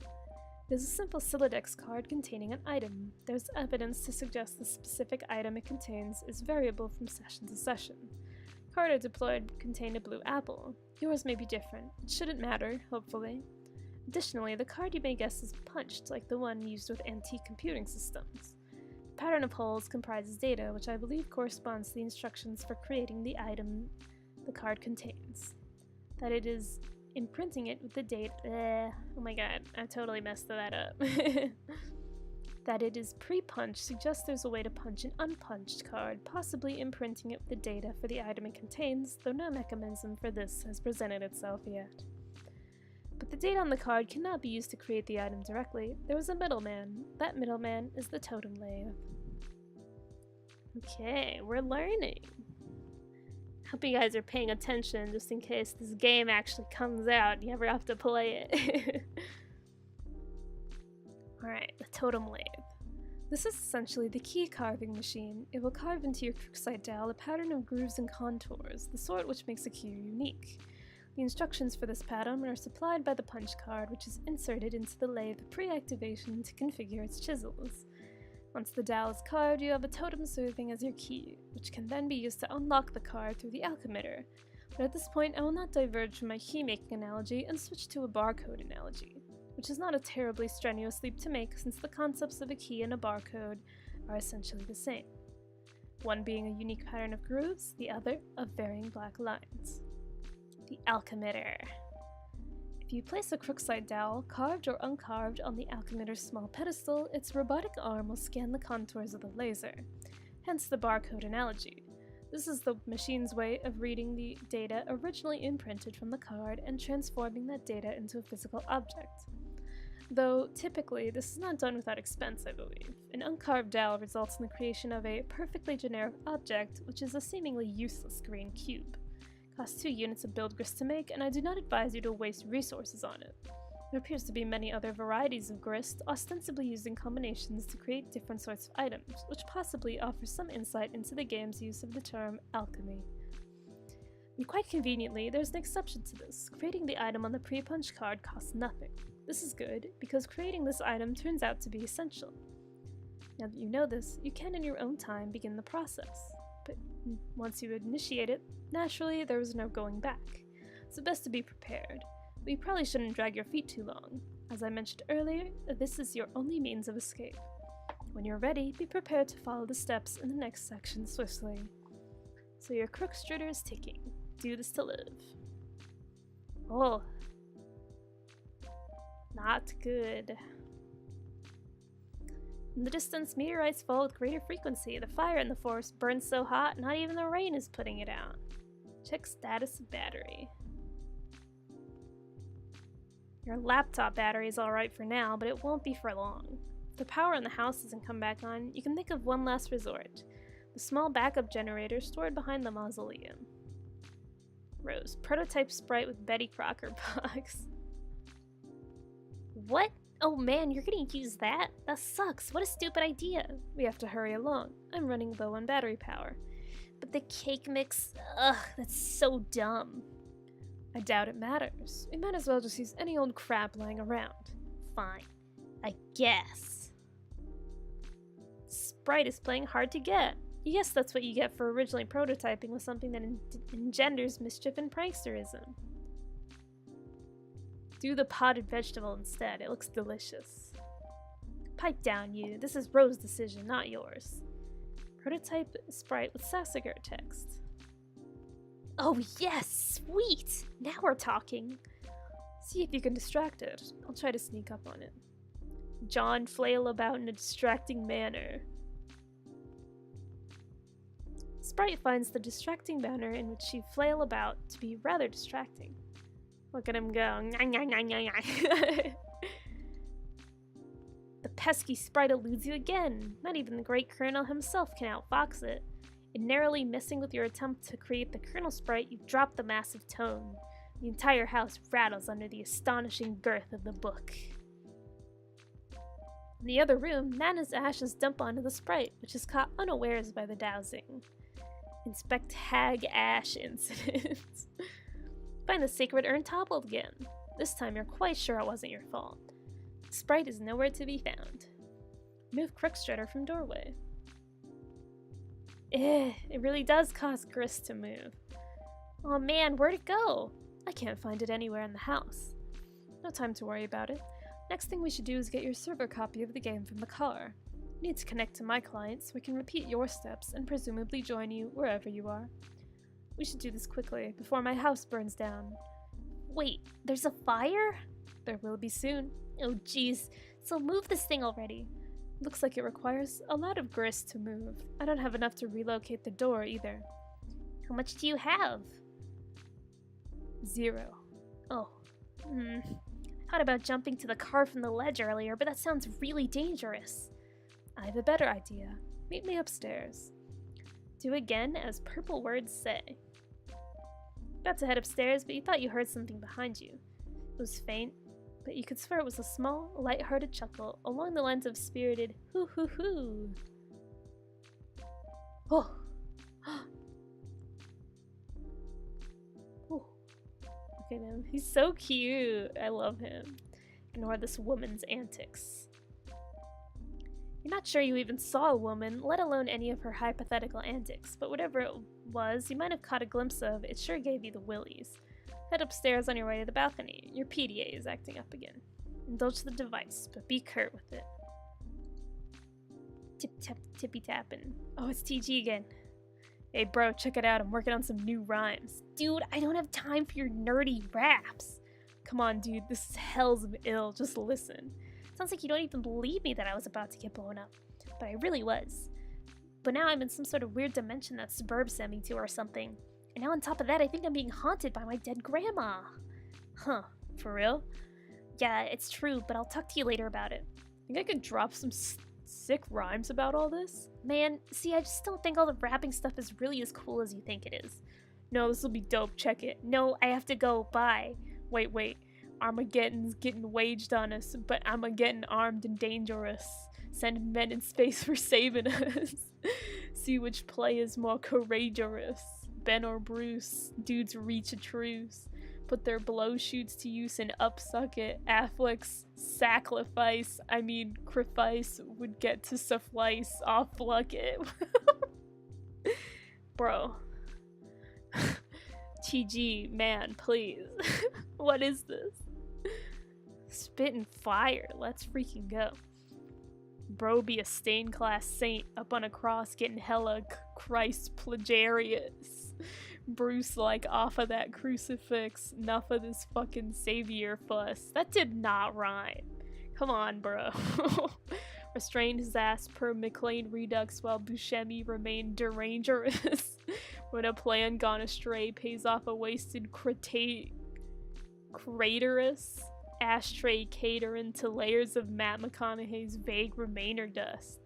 It is a simple Sylladex card containing an item. There's evidence to suggest the specific item it contains is variable from session to session. Card I deployed contained a blue apple. Yours may be different. It shouldn't matter, hopefully. Additionally, the card you may guess is punched, like the one used with antique computing systems. The pattern of holes comprises data, which I believe corresponds to the instructions for creating the item the card contains. That it is imprinting it with the date. Oh my god, I totally messed that up. That it is pre-punched suggests there's a way to punch an unpunched card, possibly imprinting it with the data for the item it contains, though no mechanism for this has presented itself yet. But the data on the card cannot be used to create the item directly. There was a middleman. That middleman is the totem lathe. Okay, we're learning. Hope you guys are paying attention just in case this game actually comes out and you ever have to play it. Alright, the totem lathe. This is essentially the key carving machine. It will carve into your Crookside dowel a pattern of grooves and contours, the sort which makes a key unique. The instructions for this pattern are supplied by the punch card, which is inserted into the lathe pre-activation to configure its chisels. Once the dowel is carved, you have a totem serving as your key, which can then be used to unlock the card through the alchemitter. But at this point, I will not diverge from my key-making analogy and switch to a barcode analogy, which is not a terribly strenuous leap to make since the concepts of a key and a barcode are essentially the same. One being a unique pattern of grooves, the other of varying black lines. The alchemitter. If you place a Crookside dowel, carved or uncarved, on the alchemitter's small pedestal, its robotic arm will scan the contours of the laser, hence the barcode analogy. This is the machine's way of reading the data originally imprinted from the card and transforming that data into a physical object. Though, typically, this is not done without expense, I believe. An uncarved dowel results in the creation of a perfectly generic object, which is a seemingly useless green cube. Costs 2 units of build grist to make, and I do not advise you to waste resources on it. There appears to be many other varieties of grist, ostensibly used in combinations to create different sorts of items, which possibly offers some insight into the game's use of the term alchemy. And quite conveniently, there's an exception to this. Creating the item on the pre-punch card costs nothing. This is good, because creating this item turns out to be essential. Now that you know this, you can in your own time begin the process. But once you initiate it, naturally there is no going back. So best to be prepared. But you probably shouldn't drag your feet too long. As I mentioned earlier, this is your only means of escape. When you're ready, be prepared to follow the steps in the next section swiftly. So your crookstruder is ticking. Do this to live. Oh. Not good. In the distance, meteorites fall with greater frequency. The fire in the forest burns so hot, not even the rain is putting it out. Check status of battery. Your laptop battery is alright for now, but it won't be for long. If the power in the house doesn't come back on, you can think of one last resort. The small backup generator stored behind the mausoleum. Rose, prototype sprite with Betty Crocker box. What? Oh man, you're gonna use that? That sucks. What a stupid idea. We have to hurry along. I'm running low on battery power. But the cake mix, ugh, that's so dumb. I doubt it matters. We might as well just use any old crap lying around. Fine. I guess. Sprite is playing hard to get. Yes, that's what you get for originally prototyping with something that engenders mischief and pranksterism. Do the potted vegetable instead. It looks delicious. Pipe down, you. This is Rose's decision, not yours. Prototype sprite with Sassiger text. Oh yes! Sweet! Now we're talking. See if you can distract it. I'll try to sneak up on it. John flail about in a distracting manner. Sprite finds the distracting manner in which you flail about to be rather distracting. Look at him go. The pesky sprite eludes you again. Not even the great Colonel himself can outfox it. In narrowly missing with your attempt to create the Colonel sprite, you drop the massive tone. The entire house rattles under the astonishing girth of the book. In the other room, Nana's ashes dump onto the sprite, which is caught unawares by the dowsing. Inspect Hag Ash incident. Find the sacred urn toppled again. This time you're quite sure it wasn't your fault. Sprite is nowhere to be found. Move Crookstrutter from doorway. It really does cause grist to move. Oh man, where'd it go? I can't find it anywhere in the house. No time to worry about it. Next thing we should do is get your server copy of the game from the car. You need to connect to my client so we can repeat your steps and presumably join you wherever you are. We should do this quickly, before my house burns down. Wait, there's a fire? There will be soon. Oh jeez, so move this thing already. Looks like it requires a lot of grist to move. I don't have enough to relocate the door either. How much do you have? 0. Oh. I thought about jumping to the car from the ledge earlier, but that sounds really dangerous. I have a better idea. Meet me upstairs. Do again as purple words say. About to head upstairs, but you thought you heard something behind you. It was faint, but you could swear it was a small, light-hearted chuckle along the lines of spirited hoo hoo hoo. Oh. Oh. Okay, now he's so cute. I love him. Ignore this woman's antics. You're not sure you even saw a woman, let alone any of her hypothetical antics, but whatever it was you might have caught a glimpse of, it sure gave you the willies. Head upstairs on your way to the balcony. Your PDA is acting up again. Indulge the device, but be curt with it. Tip-tap, tippy-tapping. Oh, it's TG again. Hey bro, check it out, I'm working on some new rhymes. Dude, I don't have time for your nerdy raps. Come on dude, this is hells of ill, just listen. Sounds like you don't even believe me that I was about to get blown up. But I really was. But now I'm in some sort of weird dimension that Sburb sent me to or something. And now on top of that, I think I'm being haunted by my dead grandma. Huh, for real? Yeah, it's true, but I'll talk to you later about it. Think I could drop some sick rhymes about all this? Man, see, I just don't think all the rapping stuff is really as cool as you think it is. No, this will be dope, check it. No, I have to go, bye. Wait. Armageddon's getting waged on us, but Armageddon armed and dangerous. Send men in space for saving us. See which play is more courageous. Ben or Bruce, dudes reach a truce. Put their blow shoots to use and upsuck it. Affleck's sacrifice, crifice, would get to suffice. Off pluck it. Bro. TG, man, please. What is this? Spitting fire, let's freaking go. Bro be a stained glass saint up on a cross getting hella Christ plagiarious. Bruce like off of that crucifix, enough of this fucking savior fuss. That did not rhyme. Come on, bro. Restrained his ass per McLean Redux while Buscemi remained derangerous. When a plan gone astray pays off a wasted craterous ashtray catering to layers of Matt McConaughey's vague remainder dust.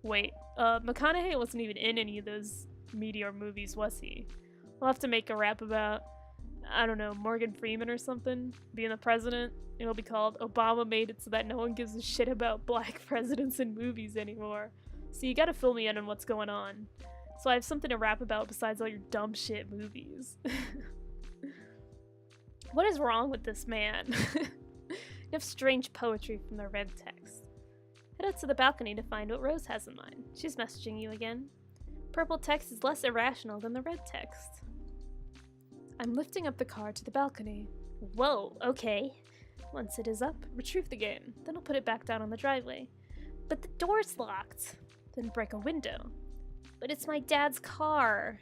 Wait, McConaughey wasn't even in any of those Meteor movies, was he? We'll have to make a rap about, I don't know, Morgan Freeman or something being the president. It'll be called Obama Made It So That No One Gives a Shit About Black Presidents in Movies Anymore. So you gotta fill me in on what's going on. So I have something to rap about besides all your dumb shit movies. What is wrong with this man? You have strange poetry from the red text. Head out to the balcony to find what Rose has in mind. She's messaging you again. Purple text is less irrational than the red text. I'm lifting up the car to the balcony. Whoa, okay. Once it is up, retrieve the game. Then I'll put it back down on the driveway. But the door's locked. Then break a window. But it's my dad's car.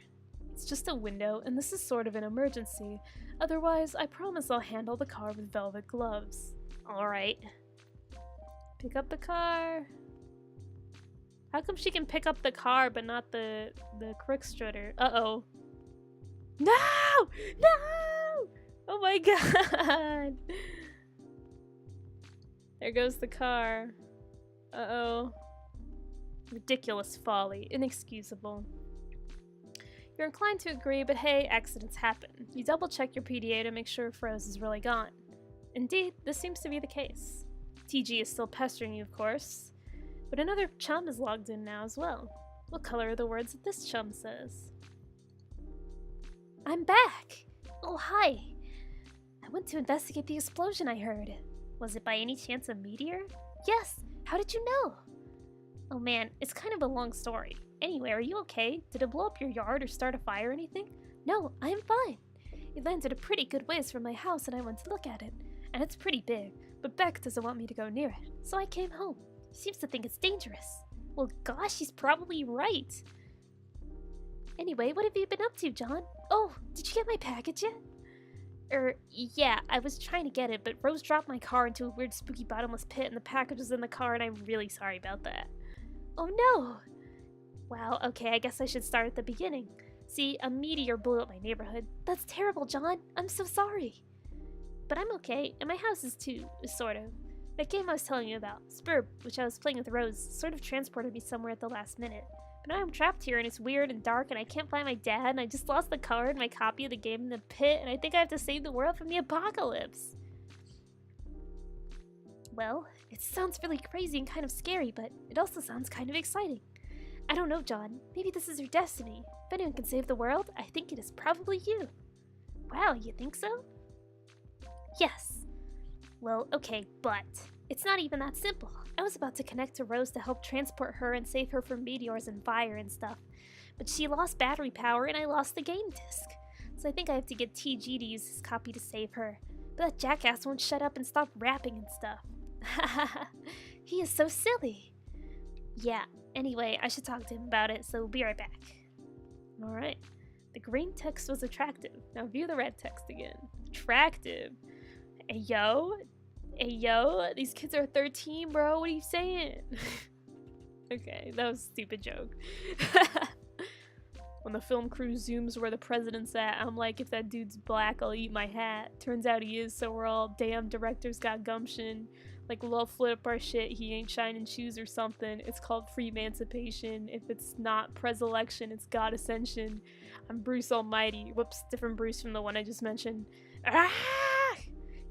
It's just a window, and this is sort of an emergency. Otherwise, I promise I'll handle the car with velvet gloves. Alright. Pick up the car. How come she can pick up the car but not the Crookstrutter? Uh-oh. No! No! Oh my god! There goes the car. Uh-oh. Ridiculous folly. Inexcusable. You're inclined to agree, but hey, accidents happen. You double-check your PDA to make sure Froze is really gone. Indeed, this seems to be the case. TG is still pestering you, of course. But another chum is logged in now as well. What color are the words that this chum says? I'm back! Oh, hi! I went to investigate the explosion I heard. Was it by any chance a meteor? Yes! How did you know? Oh man, it's kind of a long story. Anyway, are you okay? Did it blow up your yard or start a fire or anything? No, I am fine. It landed a pretty good ways from my house and I went to look at it. And it's pretty big, but Beck doesn't want me to go near it, so I came home. She seems to think it's dangerous. Well, gosh, she's probably right. Anyway, what have you been up to, John? Oh, did you get my package yet? Yeah, I was trying to get it, but Rose dropped my car into a weird spooky bottomless pit and the package was in the car and I'm really sorry about that. Oh no! Wow, okay, I guess I should start at the beginning. See, a meteor blew up my neighborhood. That's terrible, John. I'm so sorry. But I'm okay, and my house is too, sort of. That game I was telling you about, Sburb, which I was playing with Rose, sort of transported me somewhere at the last minute. But now I'm trapped here and it's weird and dark and I can't find my dad and I just lost the card and my copy of the game in the pit and I think I have to save the world from the apocalypse. Well, it sounds really crazy and kind of scary, but it also sounds kind of exciting. I don't know, John. Maybe this is your destiny. If anyone can save the world, I think it is probably you. Wow, you think so? Yes. Well, okay, but it's not even that simple. I was about to connect to Rose to help transport her and save her from meteors and fire and stuff. But she lost battery power and I lost the game disc. So I think I have to get TG to use his copy to save her. But that jackass won't shut up and stop rapping and stuff. Hahaha, he is so silly. Yeah, anyway, I should talk to him about it, so be right back. Alright, the green text was attractive. Now view the red text again. Attractive. Hey yo, these kids are 13, bro, what are you saying? Okay, that was a stupid joke. When the film crew zooms where the president's at, I'm like, if that dude's black, I'll eat my hat. Turns out he is, so we're all, damn, director's got gumption. Like, we'll flip our shit, he ain't shining shoes or something. It's called free emancipation. If it's not pres-election, it's God ascension. I'm Bruce Almighty. Whoops, different Bruce from the one I just mentioned. Ah!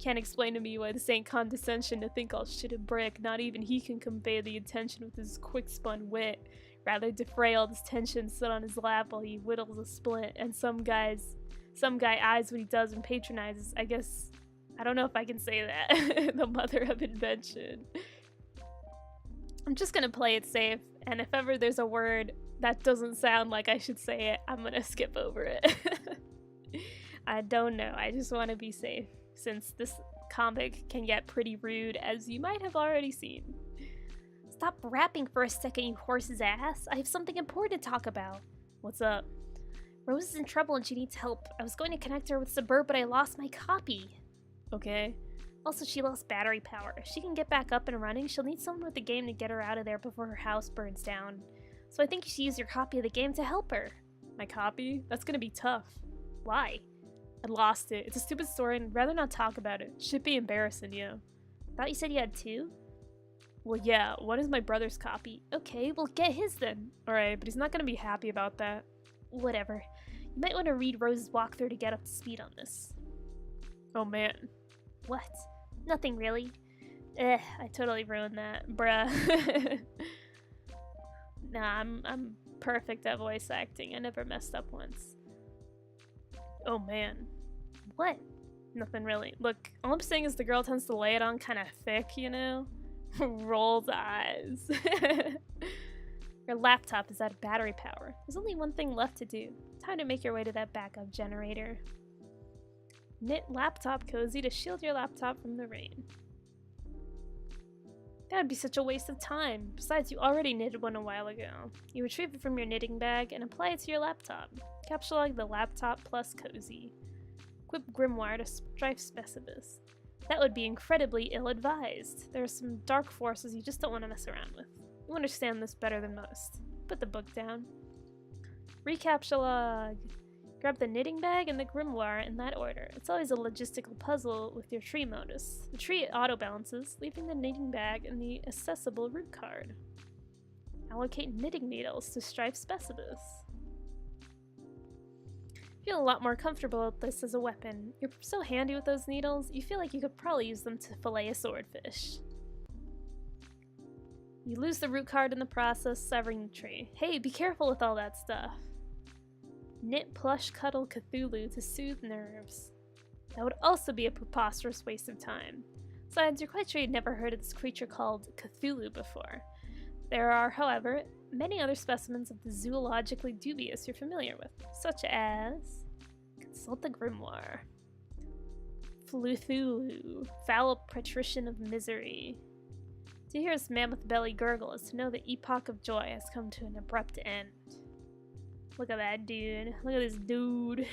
Can't explain to me why this ain't condescension to think I'll shit a brick. Not even he can convey the attention with his quick-spun wit. Rather defray all this tension, sit on his lap while he whittles a splint. And some guy eyes what he does and patronizes. I guess, I don't know if I can say that. The mother of invention. I'm just gonna play it safe, and if ever there's a word that doesn't sound like I should say it, I'm gonna skip over it. I don't know, I just want to be safe, since this comic can get pretty rude, as you might have already seen. Stop rapping for a second, you horse's ass. I have something important to talk about. What's up? Rose is in trouble and she needs help. I was going to connect her with Sburb, but I lost my copy. Okay. Also, she lost battery power. If she can get back up and running, she'll need someone with the game to get her out of there before her house burns down. So I think you should use your copy of the game to help her. My copy? That's gonna be tough. Why? I lost it. It's a stupid story and I'd rather not talk about it. Should be embarrassing, you. Thought you said you had two? Well, yeah, one is my brother's copy. Okay, well get his then. Alright, but he's not gonna be happy about that. Whatever. You might want to read Rose's walkthrough to get up to speed on this. Oh man. What? Nothing really. I totally ruined that. Bruh. Nah, I'm perfect at voice acting. I never messed up once. Oh man. What? Nothing really. Look, all I'm saying is the girl tends to lay it on kind of thick, you know? Rolls eyes. Your laptop is out of battery power. There's only one thing left to do. Time to make your way to that backup generator. Knit laptop cozy to shield your laptop from the rain. That would be such a waste of time. Besides, you already knitted one a while ago. You retrieve it from your knitting bag and apply it to your laptop. Capsulog the laptop plus cozy. Equip grimoire to strife specibus. That would be incredibly ill-advised. There are some dark forces you just don't want to mess around with. You understand this better than most. Put the book down. Recapsulog. Grab the knitting bag and the grimoire in that order. It's always a logistical puzzle with your tree modus. The tree auto-balances, leaving the knitting bag in the accessible root card. Allocate knitting needles to strife specibus. Feel a lot more comfortable with this as a weapon. You're so handy with those needles, you feel like you could probably use them to fillet a swordfish. You lose the root card in the process, severing the tree. Hey, be careful with all that stuff. Knit plush cuddle Cthulhu to soothe nerves. That would also be a preposterous waste of time. Besides, you're quite sure you'd never heard of this creature called Cthulhu before. There are, however, many other specimens of the zoologically dubious you're familiar with, such as... Consult the grimoire. Fluthulu, foul patrician of misery. To hear his mammoth belly gurgle is to know the epoch of joy has come to an abrupt end. Look at that dude. Look at this dude.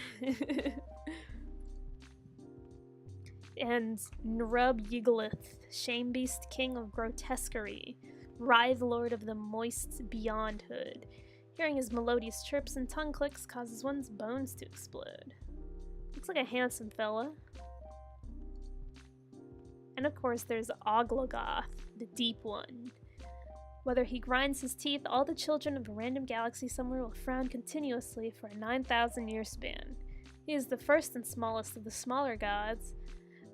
And Nrub Yigglith, shamebeast king of grotesquerie, writhe lord of the moist beyondhood. Hearing his melodious chirps and tongue clicks causes one's bones to explode. Looks like a handsome fella. And of course there's Oglogoth, the deep one. Whether he grinds his teeth, all the children of a random galaxy somewhere will frown continuously for a 9,000-year span. He is the first and smallest of the smaller gods,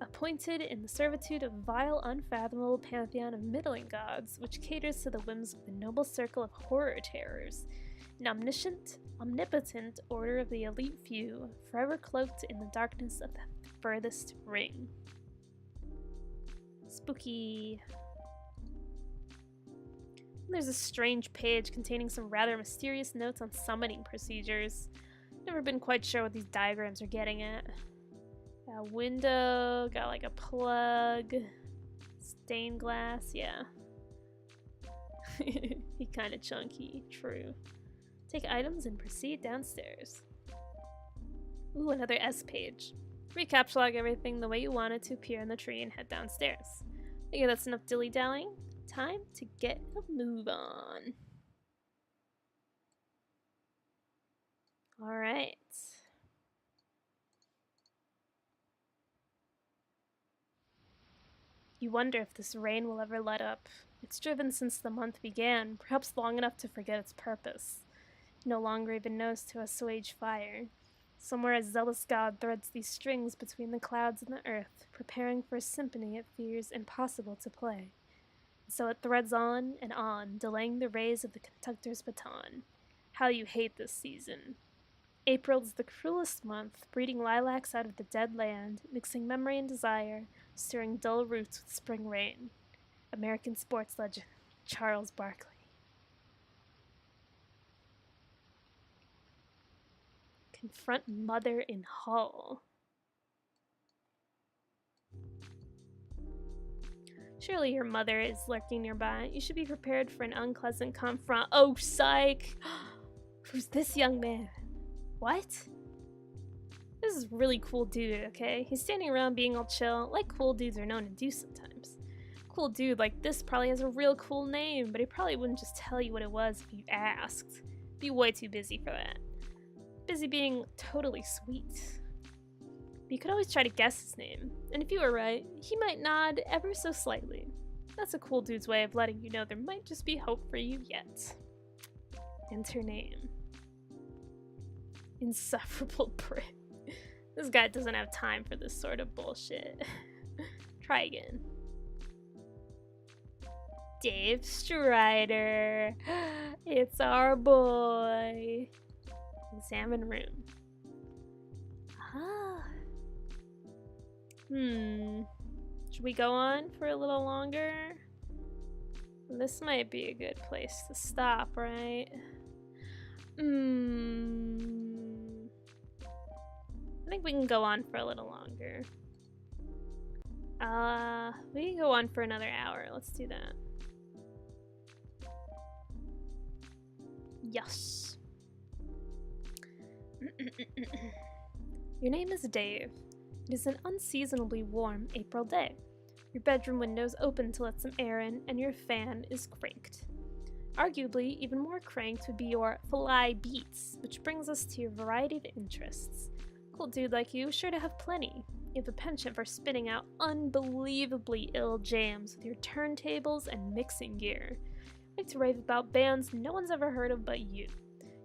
appointed in the servitude of vile, unfathomable pantheon of middling gods, which caters to the whims of the noble circle of horror terrors, an omniscient, omnipotent order of the elite few, forever cloaked in the darkness of the furthest ring. Spooky. There's a strange page containing some rather mysterious notes on summoning procedures. Never been quite sure what these diagrams are getting at. Got a window, got like a plug, stained glass, yeah. He kinda chunky, true. Take items and proceed downstairs. Ooh, another S page. Recaptulog everything the way you want it to appear in the tree and head downstairs. Okay, that's enough dilly-dallying. Time to get a move on. Alright. You wonder if this rain will ever let up. It's driven since the month began, perhaps long enough to forget its purpose. It no longer even knows to assuage fire. Somewhere a zealous god threads these strings between the clouds and the earth, preparing for a symphony it fears impossible to play. And so it threads on and on, delaying the rays of the conductor's baton. How you hate this season. April's the cruelest month, breeding lilacs out of the dead land, mixing memory and desire, stirring dull roots with spring rain. American sports legend, Charles Barkley. Confront mother in hall. Surely your mother is lurking nearby. You should be prepared for an unpleasant confront. Oh, psych! Who's this young man? What? This is a really cool dude, okay? He's standing around being all chill, like cool dudes are known to do sometimes. Cool dude like this probably has a real cool name, but he probably wouldn't just tell you what it was if you asked. Be way too busy for that. Busy being totally sweet. But you could always try to guess his name, and if you were right, he might nod ever so slightly. That's a cool dude's way of letting you know there might just be hope for you yet. Enter name. Insufferable prick. This guy doesn't have time for this sort of bullshit. Try again. Dave Strider. It's our boy. Examine room. Ah. Should we go on for a little longer? This might be a good place to stop, right? I think we can go on for a little longer. We can go on for another hour. Let's do that. Yes. Your name is Dave. It is an unseasonably warm April day. Your bedroom window's open to let some air in, and your fan is cranked. Arguably, even more cranked would be your fly beats, which brings us to your variety of interests. Cool dude like you, sure to have plenty. You have a penchant for spinning out unbelievably ill jams with your turntables and mixing gear. You like to rave about bands no one's ever heard of but you.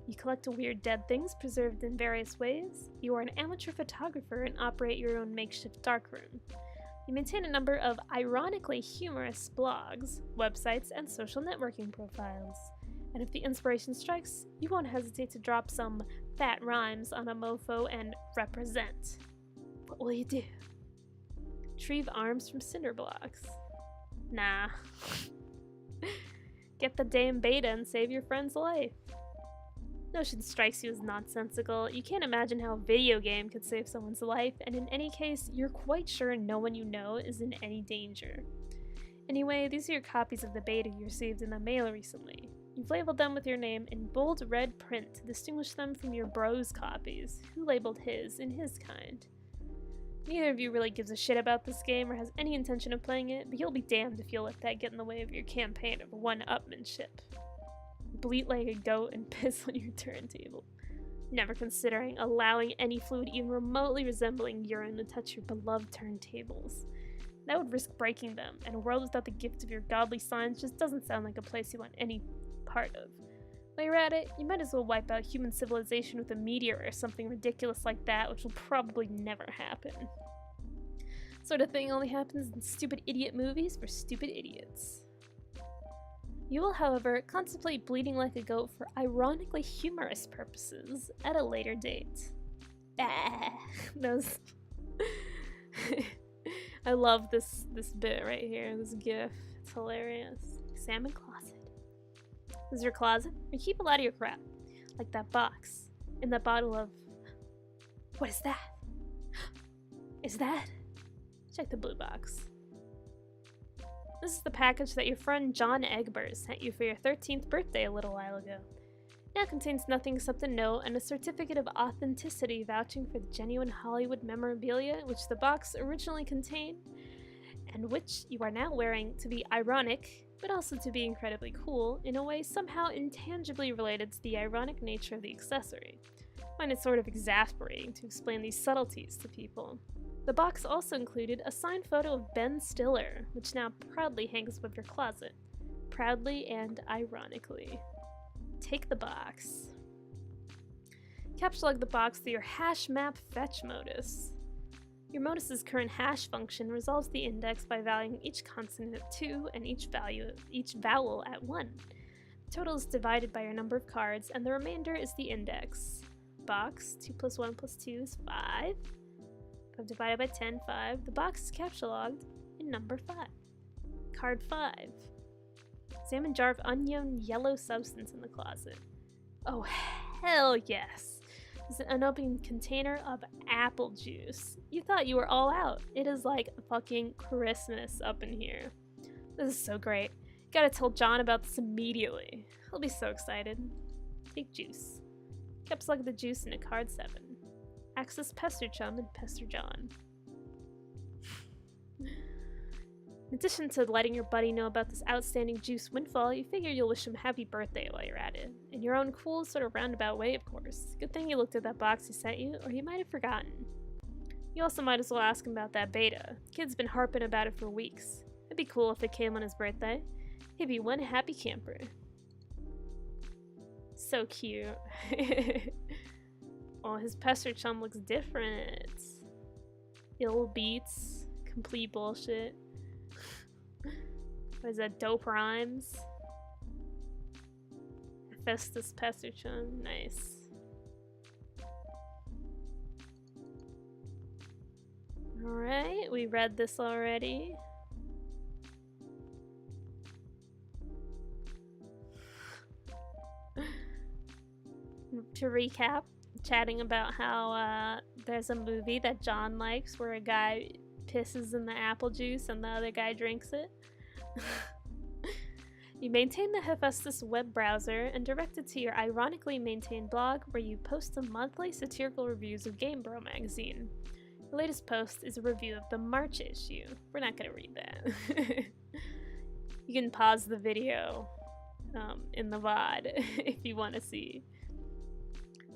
You collect weird dead things preserved in various ways. You are an amateur photographer and operate your own makeshift darkroom. You maintain a number of ironically humorous blogs, websites, and social networking profiles. And if the inspiration strikes, you won't hesitate to drop some fat rhymes on a mofo and represent. What will you do? Retrieve arms from cinder blocks. Nah. Get the damn beta and save your friend's life. Notion strikes you as nonsensical. You can't imagine how a video game could save someone's life, and in any case, you're quite sure no one you know is in any danger. Anyway, these are your copies of the beta you received in the mail recently. You've labeled them with your name in bold red print to distinguish them from your bro's copies, who labeled his in his kind. Neither of you really gives a shit about this game or has any intention of playing it, but you'll be damned if you'll let that get in the way of your campaign of one-upmanship. Bleat like a goat and piss on your turntable, never considering allowing any fluid even remotely resembling urine to touch your beloved turntables. That would risk breaking them, and a world without the gift of your godly signs just doesn't sound like a place you want any part of. While you're at it, you might as well wipe out human civilization with a meteor or something ridiculous like that, which will probably never happen. Sort of thing only happens in stupid idiot movies for stupid idiots. You will, however, contemplate bleeding like a goat for ironically humorous purposes at a later date. Those... I love this bit right here, this gif. It's hilarious. Salmon closet. This is your closet? You keep a lot of your crap. Like that box. In that bottle of... What is that? Is that? Check the blue box. This is the package that your friend John Egbert sent you for your 13th birthday a little while ago. Now contains nothing except a note and a certificate of authenticity vouching for the genuine Hollywood memorabilia which the box originally contained, and which you are now wearing to be ironic, but also to be incredibly cool, in a way somehow intangibly related to the ironic nature of the accessory. I find it sort of exasperating to explain these subtleties to people. The box also included a signed photo of Ben Stiller, which now proudly hangs above your closet. Proudly and ironically. Take the box. Capture the box through your hash map fetch modus. Your modus's current hash function resolves the index by valuing each consonant at 2 and each vowel at 1. The total is divided by your number of cards, and the remainder is the index. Box 2 plus 1 plus 2 is 5. 5 divided by 10, 5. The box is captcha-logged in number 5. Card 5. Examine jar of unknown yellow substance in the closet. Oh, hell yes! It's an unopened container of apple juice. You thought you were all out. It is like fucking Christmas up in here. This is so great. Gotta tell John about this immediately. He'll be so excited. Take juice. Capsulate the juice into card 7. Access Pester Chum and Pester John. In addition to letting your buddy know about this outstanding juice windfall, you figure you'll wish him happy birthday while you're at it. In your own cool, sort of roundabout way, of course. Good thing you looked at that box he sent you, or he might have forgotten. You also might as well ask him about that beta. The kid's been harping about it for weeks. It'd be cool if it came on his birthday. He'd be one happy camper. So cute. Oh, his Pester Chum looks different. Ill beats. Complete bullshit. What is that? Dope rhymes? Festus Pester Chum. Nice. Alright, we read this already. To recap, chatting about how there's a movie that John likes where a guy pisses in the apple juice and the other guy drinks it. You maintain the Hephaestus web browser and direct it to your ironically maintained blog where you post the monthly satirical reviews of Game Bro magazine. The latest post is a review of the March issue. We're not going to read that. You can pause the video in the VOD if you want to see.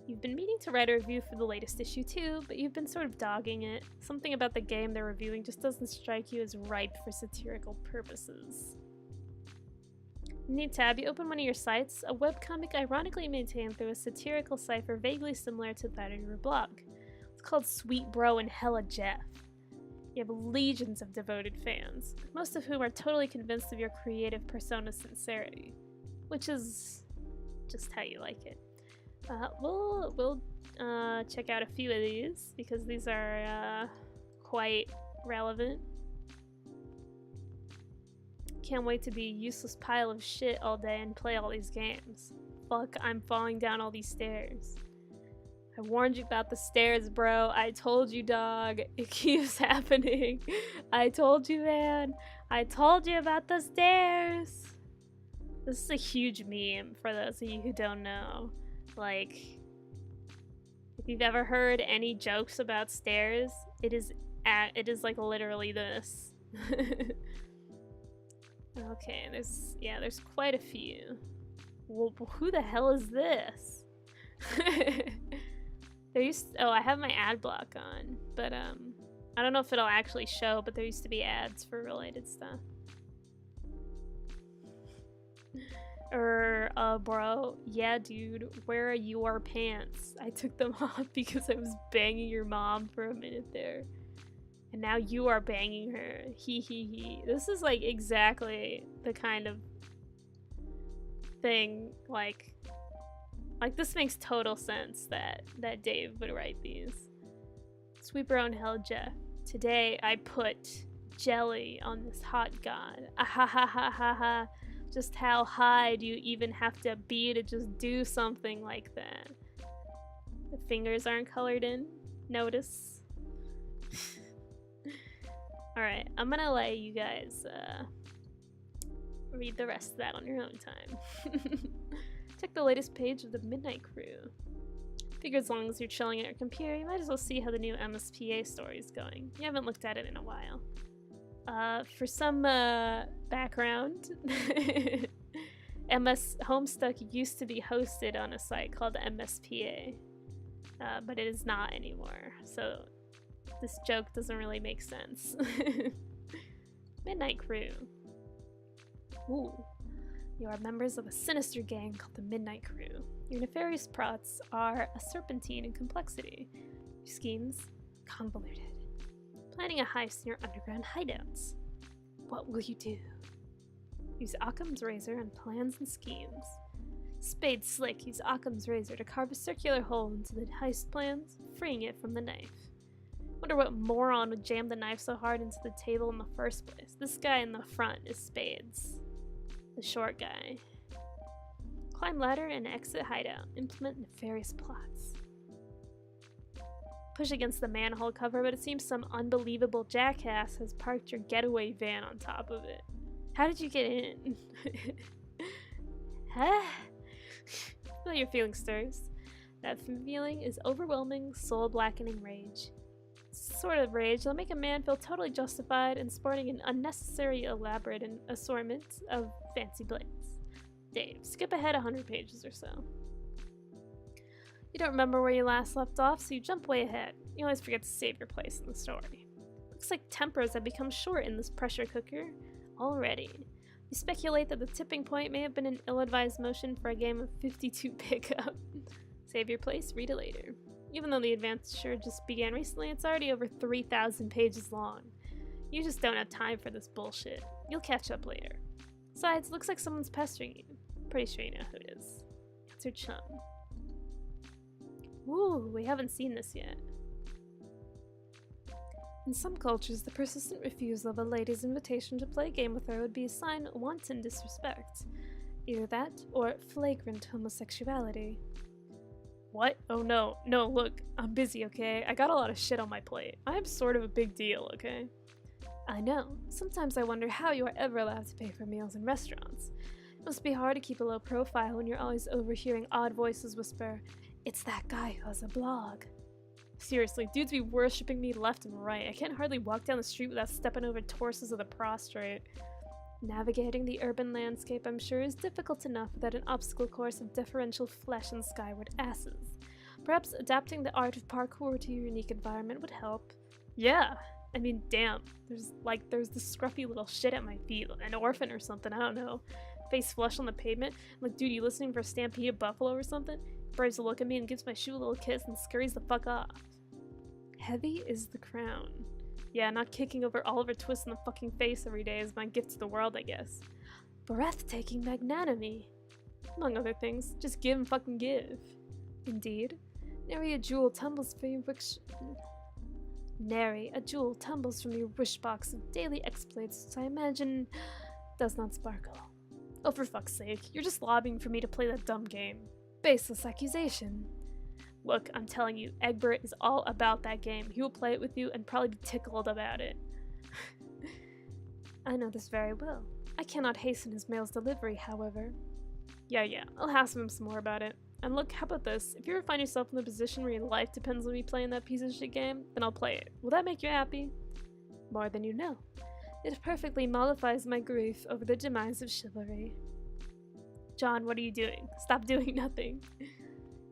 You've been meaning to write a review for the latest issue too, but you've been sort of dogging it. Something about the game they're reviewing just doesn't strike you as ripe for satirical purposes. In the new tab, you open one of your sites, a webcomic ironically maintained through a satirical cipher vaguely similar to that of your blog. It's called Sweet Bro and Hella Jeff. You have legions of devoted fans, most of whom are totally convinced of your creative persona's sincerity, which is just how you like it. We'll check out a few of these because these are quite relevant can't wait to be a useless pile of shit all day and play all these games. Fuck, I'm falling down all these stairs. I warned you about the stairs, bro. I told you, dog. It keeps happening. I told you, man. I told you about the stairs. This is a huge meme for those of you who don't know. Like, if you've ever heard any jokes about stairs, it is like literally this. Okay, there's quite a few. Well, who the hell is this? I have my ad block on, but I don't know if it'll actually show, but there used to be ads for related stuff. Bro, yeah, dude, where are your pants? I took them off because I was banging your mom for a minute there. And now you are banging her. He. This is like exactly the kind of thing, like this makes total sense that Dave would write these. Sweep your own hell, Jeff. Today I put jelly on this hot god. Ha. Just how high do you even have to be to just do something like that? The fingers aren't colored in. Notice. Alright, I'm gonna let you guys read the rest of that on your own time. Check the latest page of the Midnight Crew. Figure as long as you're chilling at your computer, you might as well see how the new MSPA story is going. You haven't looked at it in a while. For some background, Homestuck used to be hosted on a site called MSPA, but it is not anymore, so this joke doesn't really make sense. Midnight Crew. Ooh. You are members of a sinister gang called the Midnight Crew. Your nefarious plots are a serpentine in complexity. Your schemes, convoluted. Planning a heist in your underground hideouts. What will you do? Use Occam's razor on plans and schemes. Spade Slick use Occam's razor to carve a circular hole into the heist plans, freeing it from the knife. Wonder what moron would jam the knife so hard into the table in the first place. This guy in the front is Spades. The short guy. Climb ladder and exit hideout. Implement nefarious plots. Push against the manhole cover, but it seems some unbelievable jackass has parked your getaway van on top of it. How did you get in? Huh? Feel your feeling stirs. That feeling is overwhelming, soul-blackening rage. Sort of rage that'll make a man feel totally justified in sporting an unnecessary elaborate assortment of fancy blades. Dave, skip ahead 100 pages or so. You don't remember where you last left off, so you jump way ahead. You always forget to save your place in the story. Looks like tempers have become short in this pressure cooker already. You speculate that the tipping point may have been an ill-advised motion for a game of 52 pickup. Save your place, read it later. Even though the adventure just began recently, it's already over 3,000 pages long. You just don't have time for this bullshit. You'll catch up later. Besides, looks like someone's pestering you. Pretty sure you know who it is. It's your chum. Ooh, we haven't seen this yet. In some cultures, the persistent refusal of a lady's invitation to play a game with her would be a sign of wanton disrespect. Either that, or flagrant homosexuality. What? Oh no. No, look, I'm busy, okay? I got a lot of shit on my plate. I'm sort of a big deal, okay? I know. Sometimes I wonder how you are ever allowed to pay for meals in restaurants. It must be hard to keep a low profile when you're always overhearing odd voices whisper, "It's that guy who has a blog." Seriously, dudes be worshipping me left and right. I can't hardly walk down the street without stepping over torsos of the prostrate. Navigating the urban landscape, I'm sure, is difficult enough without an obstacle course of deferential flesh and skyward asses. Perhaps adapting the art of parkour to your unique environment would help. Yeah, I mean, damn. There's this scruffy little shit at my feet, an orphan or something, I don't know. Face flush on the pavement. I'm like, dude, you listening for a stampede of buffalo or something? Braves a look at me and gives my shoe a little kiss and scurries the fuck off. Heavy is the crown. Yeah, not kicking over Oliver Twist in the fucking face every day is my gift to the world, I guess. Breathtaking magnanimity. Among other things, just give and fucking give. Indeed. Nary a jewel tumbles from your wish box of daily exploits, so I imagine does not sparkle. Oh, for fuck's sake, you're just lobbying for me to play that dumb game. Baseless accusation. Look, I'm telling you, Egbert is all about that game. He will play it with you and probably be tickled about it. I know this very well. I cannot hasten his mail's delivery, however. Yeah, I'll hassle him some more about it. And look, how about this? If you ever find yourself in the position where your life depends on me playing that piece of shit game, then I'll play it. Will that make you happy? More than you know. It perfectly mollifies my grief over the demise of chivalry. John, what are you doing? Stop doing nothing.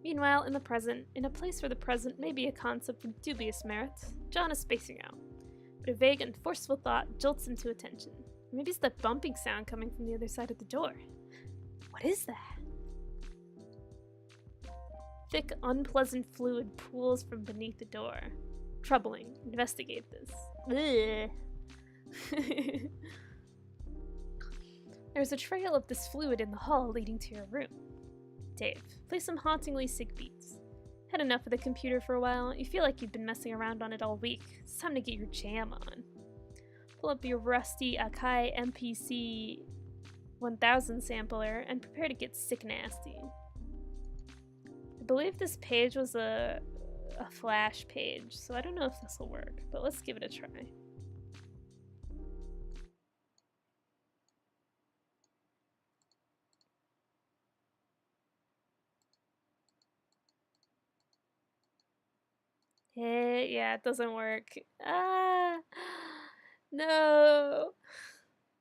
Meanwhile, in the present, in a place where the present may be a concept with dubious merit, John is spacing out. But a vague and forceful thought jolts him to attention. Maybe it's that bumping sound coming from the other side of the door. What is that? Thick, unpleasant fluid pools from beneath the door. Troubling. Investigate this. Ugh. There's a trail of this fluid in the hall leading to your room. Dave, play some hauntingly sick beats. Had enough of the computer for a while. You feel like you've been messing around on it all week. It's time to get your jam on. Pull up your rusty Akai MPC 1000 sampler and prepare to get sick nasty. I believe this page was a flash page, so I don't know if this will work, but let's give it a try. Hey, yeah, it doesn't work. Ah, no.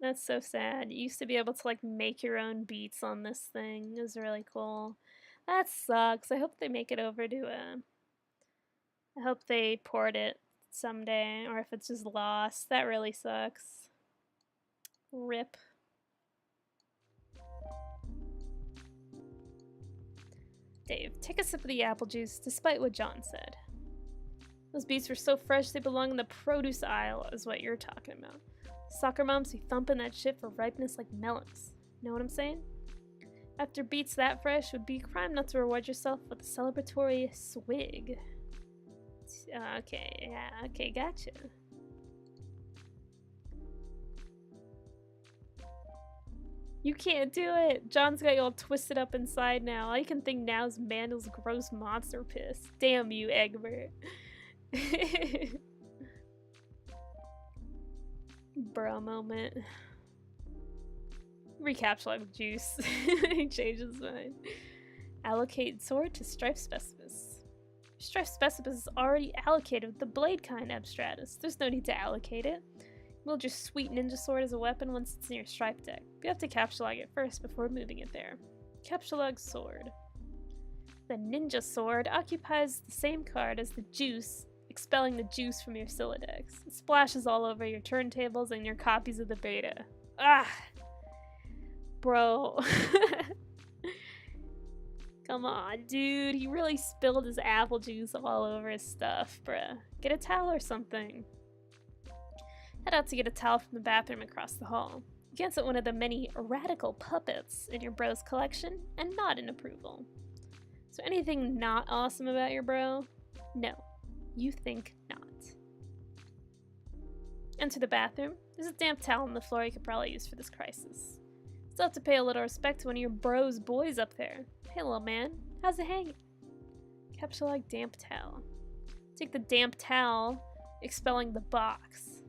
That's so sad. You used to be able to like make your own beats on this thing. It was really cool. That sucks. I hope they make it over to I hope they port it someday, or if it's just lost. That really sucks. RIP. Dave, take a sip of the apple juice, despite what John said. Those beets were so fresh they belong in the produce aisle, is what you're talking about. Soccer moms who thumping that shit for ripeness like melons. Know what I'm saying? After beets that fresh, it would be a crime not to reward yourself with a celebratory swig. Okay, yeah, okay, gotcha. You can't do it! John's got you all twisted up inside now. All you can think now is Mandel's gross monster piss. Damn you, Egbert. Bro moment. Recapture like juice. He changes his mind. Allocate sword to Strife Specipus. Strife Specipus is already allocated with the blade kind abstratus. There's no need to allocate it. Build your sweet ninja sword as a weapon once it's in your Strife deck. You have to capture it first before moving it there. Capture sword. The ninja sword occupies the same card as the juice, expelling the juice from your Siladex. It splashes all over your turntables and your copies of the beta. Ah! Bro. Come on, dude. He really spilled his apple juice all over his stuff, bruh. Get a towel or something. Head out to get a towel from the bathroom across the hall. You glance at one of the many radical puppets in your bro's collection and nod in approval. Is there anything not awesome about your bro? No. You think not. Enter the bathroom. There's a damp towel on the floor you could probably use for this crisis. Still have to pay a little respect to one of your bro's boys up there. Hey, little man. How's it hanging? Capture like damp towel. Take the damp towel, expelling the box.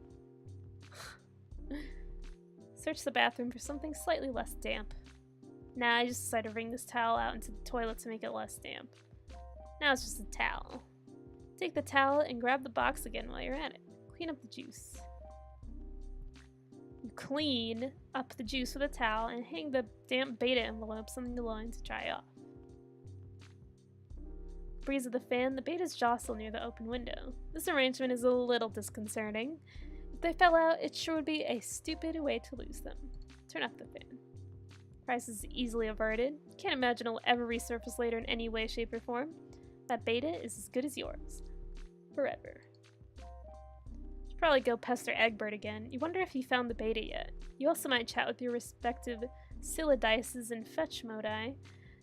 Search the bathroom for something slightly less damp. Nah, I just decided to wring this towel out into the toilet to make it less damp. Now it's just a towel. Take the towel and grab the box again while you're at it. Clean up the juice. You clean up the juice with a towel and hang the damp beta envelopes on the line to dry off. Breeze of the fan, the betas jostle near the open window. This arrangement is a little disconcerting. If they fell out, it sure would be a stupid way to lose them. Turn off the fan. Crisis is easily averted. Can't imagine it will ever resurface later in any way, shape, or form. That beta is as good as yours. Forever. Should probably go pester Egbert again. You wonder if he found the beta yet. You also might chat with your respective Siladices and Fetch Modi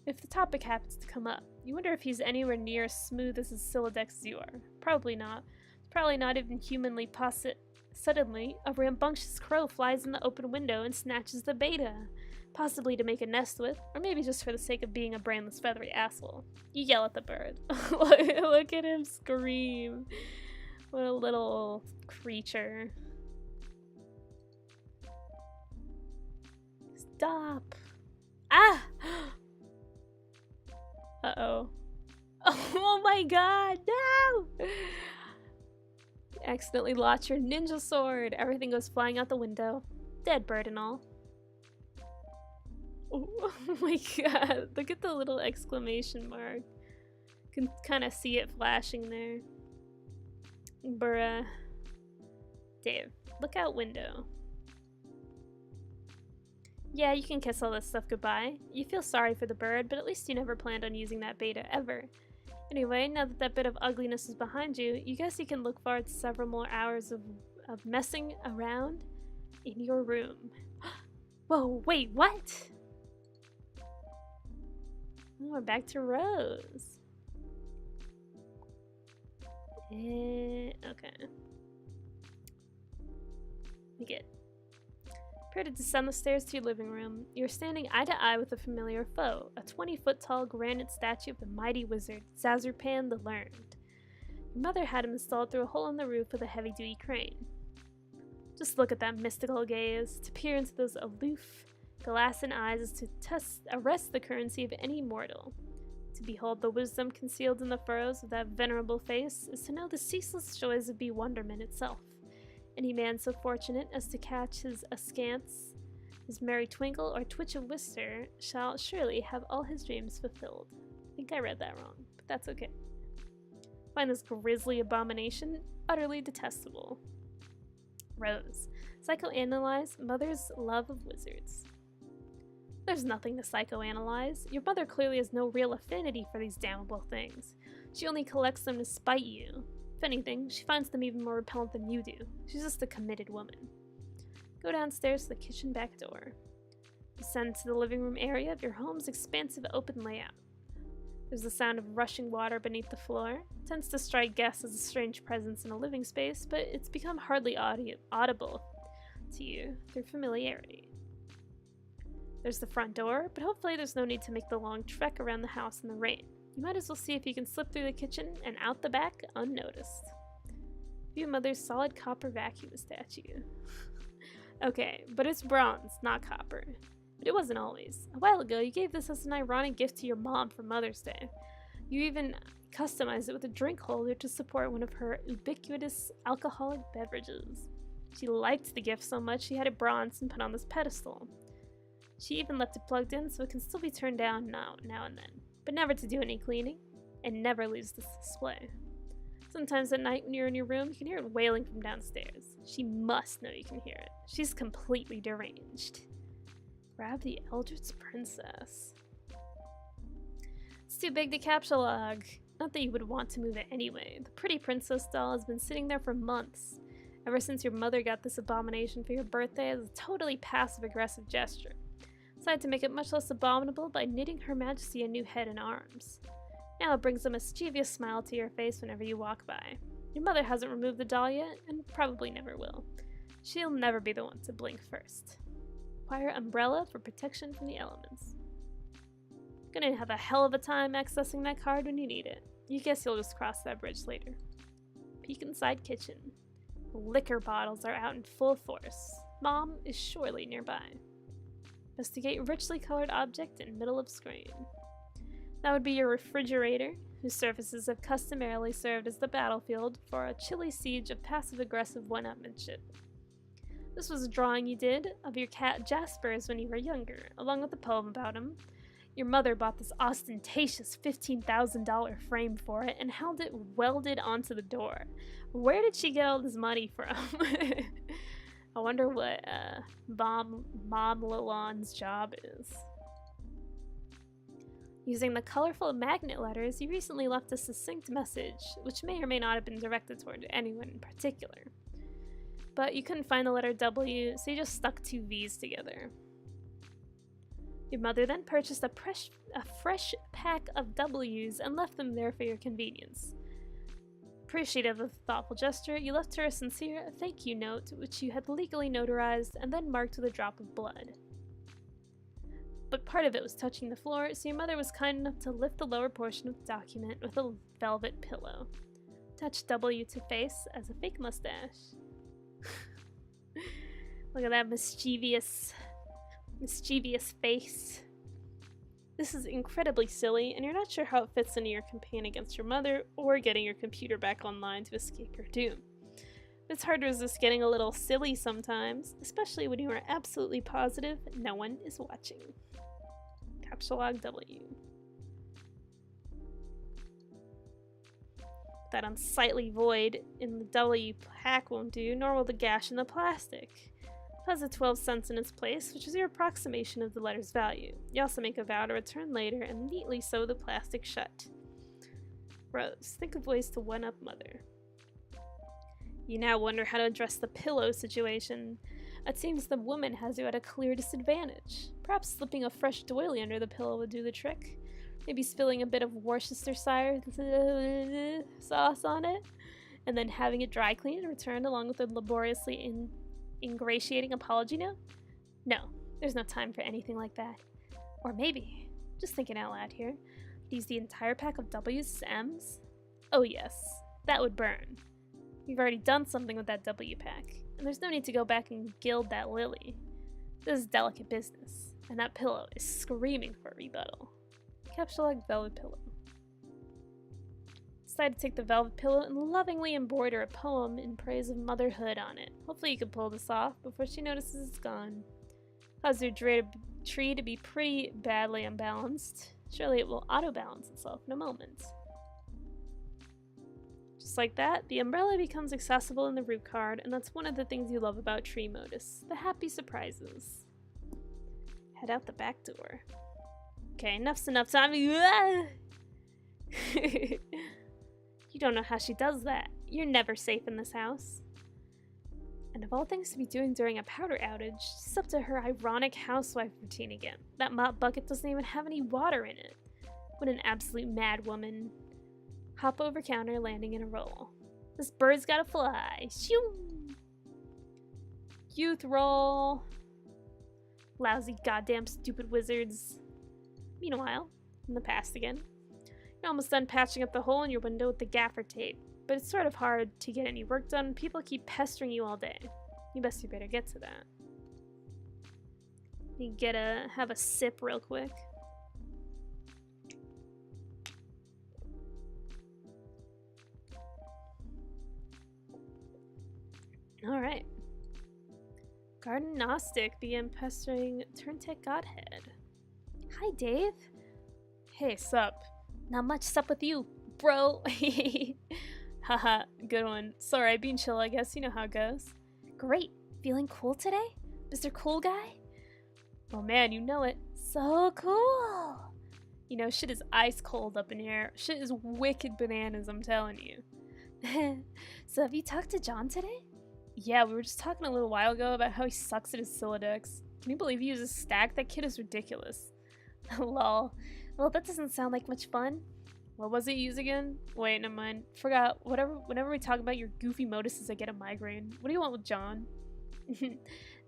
if the topic happens to come up. You wonder if he's anywhere near as smooth as his Siladex as you are. Probably not. Probably not even humanly Suddenly, a rambunctious crow flies in the open window and snatches the beta, possibly to make a nest with, or maybe just for the sake of being a brainless feathery asshole. You yell at the bird. Look at him scream. What a little creature. Stop. Ah! Uh-oh. Oh my god, no! Accidentally lost your ninja sword. Everything goes flying out the window. Dead bird and all. Oh my god, look at the little exclamation mark. You can kind of see it flashing there. Bruh. Dave, look out window. Yeah, you can kiss all this stuff goodbye. You feel sorry for the bird, but at least you never planned on using that beta ever. Anyway, now that that bit of ugliness is behind you, you guess you can look forward to several more hours of messing around in your room. Whoa, wait, what? Oh, we're back to Rose. Okay. We get. Prepare to descend the stairs to your living room. You're standing eye to eye with a familiar foe, a 20-foot-tall granite statue of the mighty wizard, Zazurpan the Learned. Your mother had him installed through a hole in the roof with a heavy-duty crane. Just look at that mystical gaze. To peer into those aloof, glassy eyes is to arrest the currency of any mortal. To behold the wisdom concealed in the furrows of that venerable face is to know the ceaseless joys of bewilderment itself. Any man so fortunate as to catch his askance, his merry twinkle or twitch of whisker, shall surely have all his dreams fulfilled. I think I read that wrong, but that's okay. Find this grisly abomination utterly detestable. Rose. Psychoanalyze mother's love of wizards. There's nothing to psychoanalyze. Your mother clearly has no real affinity for these damnable things. She only collects them to spite you. If anything, she finds them even more repellent than you do. She's just a committed woman. Go downstairs to the kitchen back door. Descend to the living room area of your home's expansive open layout. There's the sound of rushing water beneath the floor. It tends to strike guests as a strange presence in a living space, but it's become hardly audible to you through familiarity. There's the front door, but hopefully there's no need to make the long trek around the house in the rain. You might as well see if you can slip through the kitchen and out the back unnoticed. View mother's solid copper vacuum statue. Okay, but it's bronze, not copper. But it wasn't always. A while ago, you gave this as an ironic gift to your mom for Mother's Day. You even customized it with a drink holder to support one of her ubiquitous alcoholic beverages. She liked the gift so much she had it bronzed and put on this pedestal. She even left it plugged in so it can still be turned down now and then, but never to do any cleaning, and never leaves this display. Sometimes at night when you're in your room, you can hear it wailing from downstairs. She must know you can hear it. She's completely deranged. Grab the Eldritch Princess. It's too big to capsulog. Not that you would want to move it anyway. The pretty princess doll has been sitting there for months, ever since your mother got this abomination for your birthday as a totally passive-aggressive gesture. Decided to make it much less abominable by knitting Her Majesty a new head and arms. Now it brings a mischievous smile to your face whenever you walk by. Your mother hasn't removed the doll yet, and probably never will. She'll never be the one to blink first. Acquire umbrella for protection from the elements. Gonna have a hell of a time accessing that card when you need it. You guess you'll just cross that bridge later. Peek inside kitchen. The liquor bottles are out in full force. Mom is surely nearby. Investigate richly colored object in middle of screen. That would be your refrigerator, whose surfaces have customarily served as the battlefield for a chilly siege of passive-aggressive one-upmanship. This was a drawing you did of your cat Jaspers when you were younger, along with a poem about him. Your mother bought this ostentatious $15,000 frame for it and held it welded onto the door. Where did she get all this money from? I wonder what Mom Lalonde's job is. Using the colorful magnet letters, you recently left a succinct message, which may or may not have been directed toward anyone in particular. But you couldn't find the letter W, so you just stuck two V's together. Your mother then purchased a fresh pack of W's and left them there for your convenience. Appreciative of the thoughtful gesture, you left her a sincere thank you note, which you had legally notarized and then marked with a drop of blood. But part of it was touching the floor, so your mother was kind enough to lift the lower portion of the document with a velvet pillow. Touch W to face as a fake mustache. Look at that mischievous face. This is incredibly silly, and you're not sure how it fits into your campaign against your mother or getting your computer back online to escape your doom. It's hard to resist getting a little silly sometimes, especially when you are absolutely positive no one is watching. Capital log W. That unsightly void in the W pack won't do, nor will the gash in the plastic. It has a 12 cents in its place, which is your approximation of the letter's value. You also make a vow to return later and neatly sew the plastic shut. Rose, think of ways to one-up Mother. You now wonder how to address the pillow situation. It seems the woman has you at a clear disadvantage. Perhaps slipping a fresh doily under the pillow would do the trick. Maybe spilling a bit of Worcestershire sauce on it, and then having it dry cleaned and returned along with a laboriously ingratiating apology note? No, there's no time for anything like that. Or maybe, just thinking out loud here, use the entire pack of W's as M's? Oh yes, that would burn. You've already done something with that W pack, and there's no need to go back and gild that lily. This is delicate business, and that pillow is screaming for a rebuttal. Capsule like velvet pillow. Decide to take the velvet pillow and lovingly embroider a poem in praise of motherhood on it. Hopefully you can pull this off before she notices it's gone. Cause your tree to be pretty badly unbalanced. Surely it will auto-balance itself in a moment. Just like that, the umbrella becomes accessible in the root card, and that's one of the things you love about tree modus. The happy surprises. Head out the back door. Okay, enough's enough time. You don't know how she does that. You're never safe in this house. And of all things to be doing during a powder outage, she's up to her ironic housewife routine again. That mop bucket doesn't even have any water in it. What an absolute mad woman. Hop over counter, landing in a roll. This bird's gotta fly. Shoo! Youth roll. Lousy goddamn stupid wizards. Meanwhile, in the past again, you're almost done patching up the hole in your window with the gaffer tape, but it's sort of hard to get any work done. People keep pestering you all day. You better get to that. You have a sip real quick. Alright. Garden Gnostic began pestering Turntech Godhead. Hi, Dave. Hey, sup? Not much sup with you, bro. Haha, good one. Sorry, being chill, I guess. You know how it goes. Great. Feeling cool today? Mr. Cool Guy? Oh man, you know it. So cool. You know, shit is ice cold up in here. Shit is wicked bananas, I'm telling you. So have you talked to John today? Yeah, we were just talking a little while ago about how he sucks at his Sylladex. Can you believe he uses stack? That kid is ridiculous. Lol. Well, that doesn't sound like much fun. What was it you use again? Wait, never mind. Forgot. Whenever we talk about your goofy moduses, I get a migraine. What do you want with John?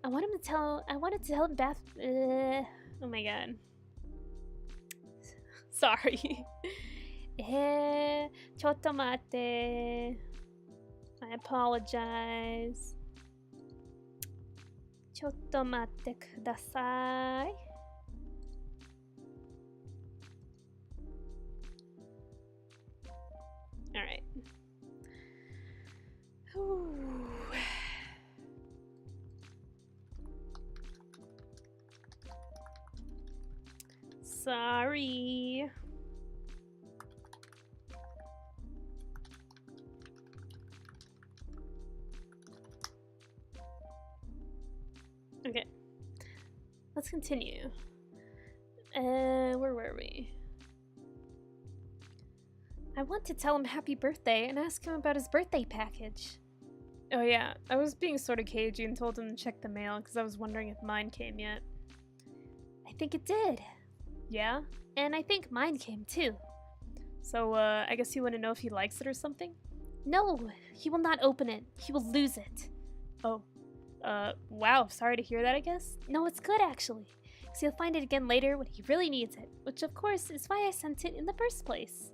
I wanted to tell him Beth. Oh my god. Sorry. Chotto mate. I apologize. Chotto mate kudasai. Alright. Sorry. Okay. Let's continue. Where were we? I want to tell him happy birthday and ask him about his birthday package. Oh yeah, I was being sort of cagey and told him to check the mail because I was wondering if mine came yet. I think it did. Yeah? And I think mine came too. So, I guess you want to know if he likes it or something? No, he will not open it. He will lose it. Oh. Wow, sorry to hear that, I guess. No, it's good, actually. Because he'll find it again later when he really needs it. Which, of course, is why I sent it in the first place.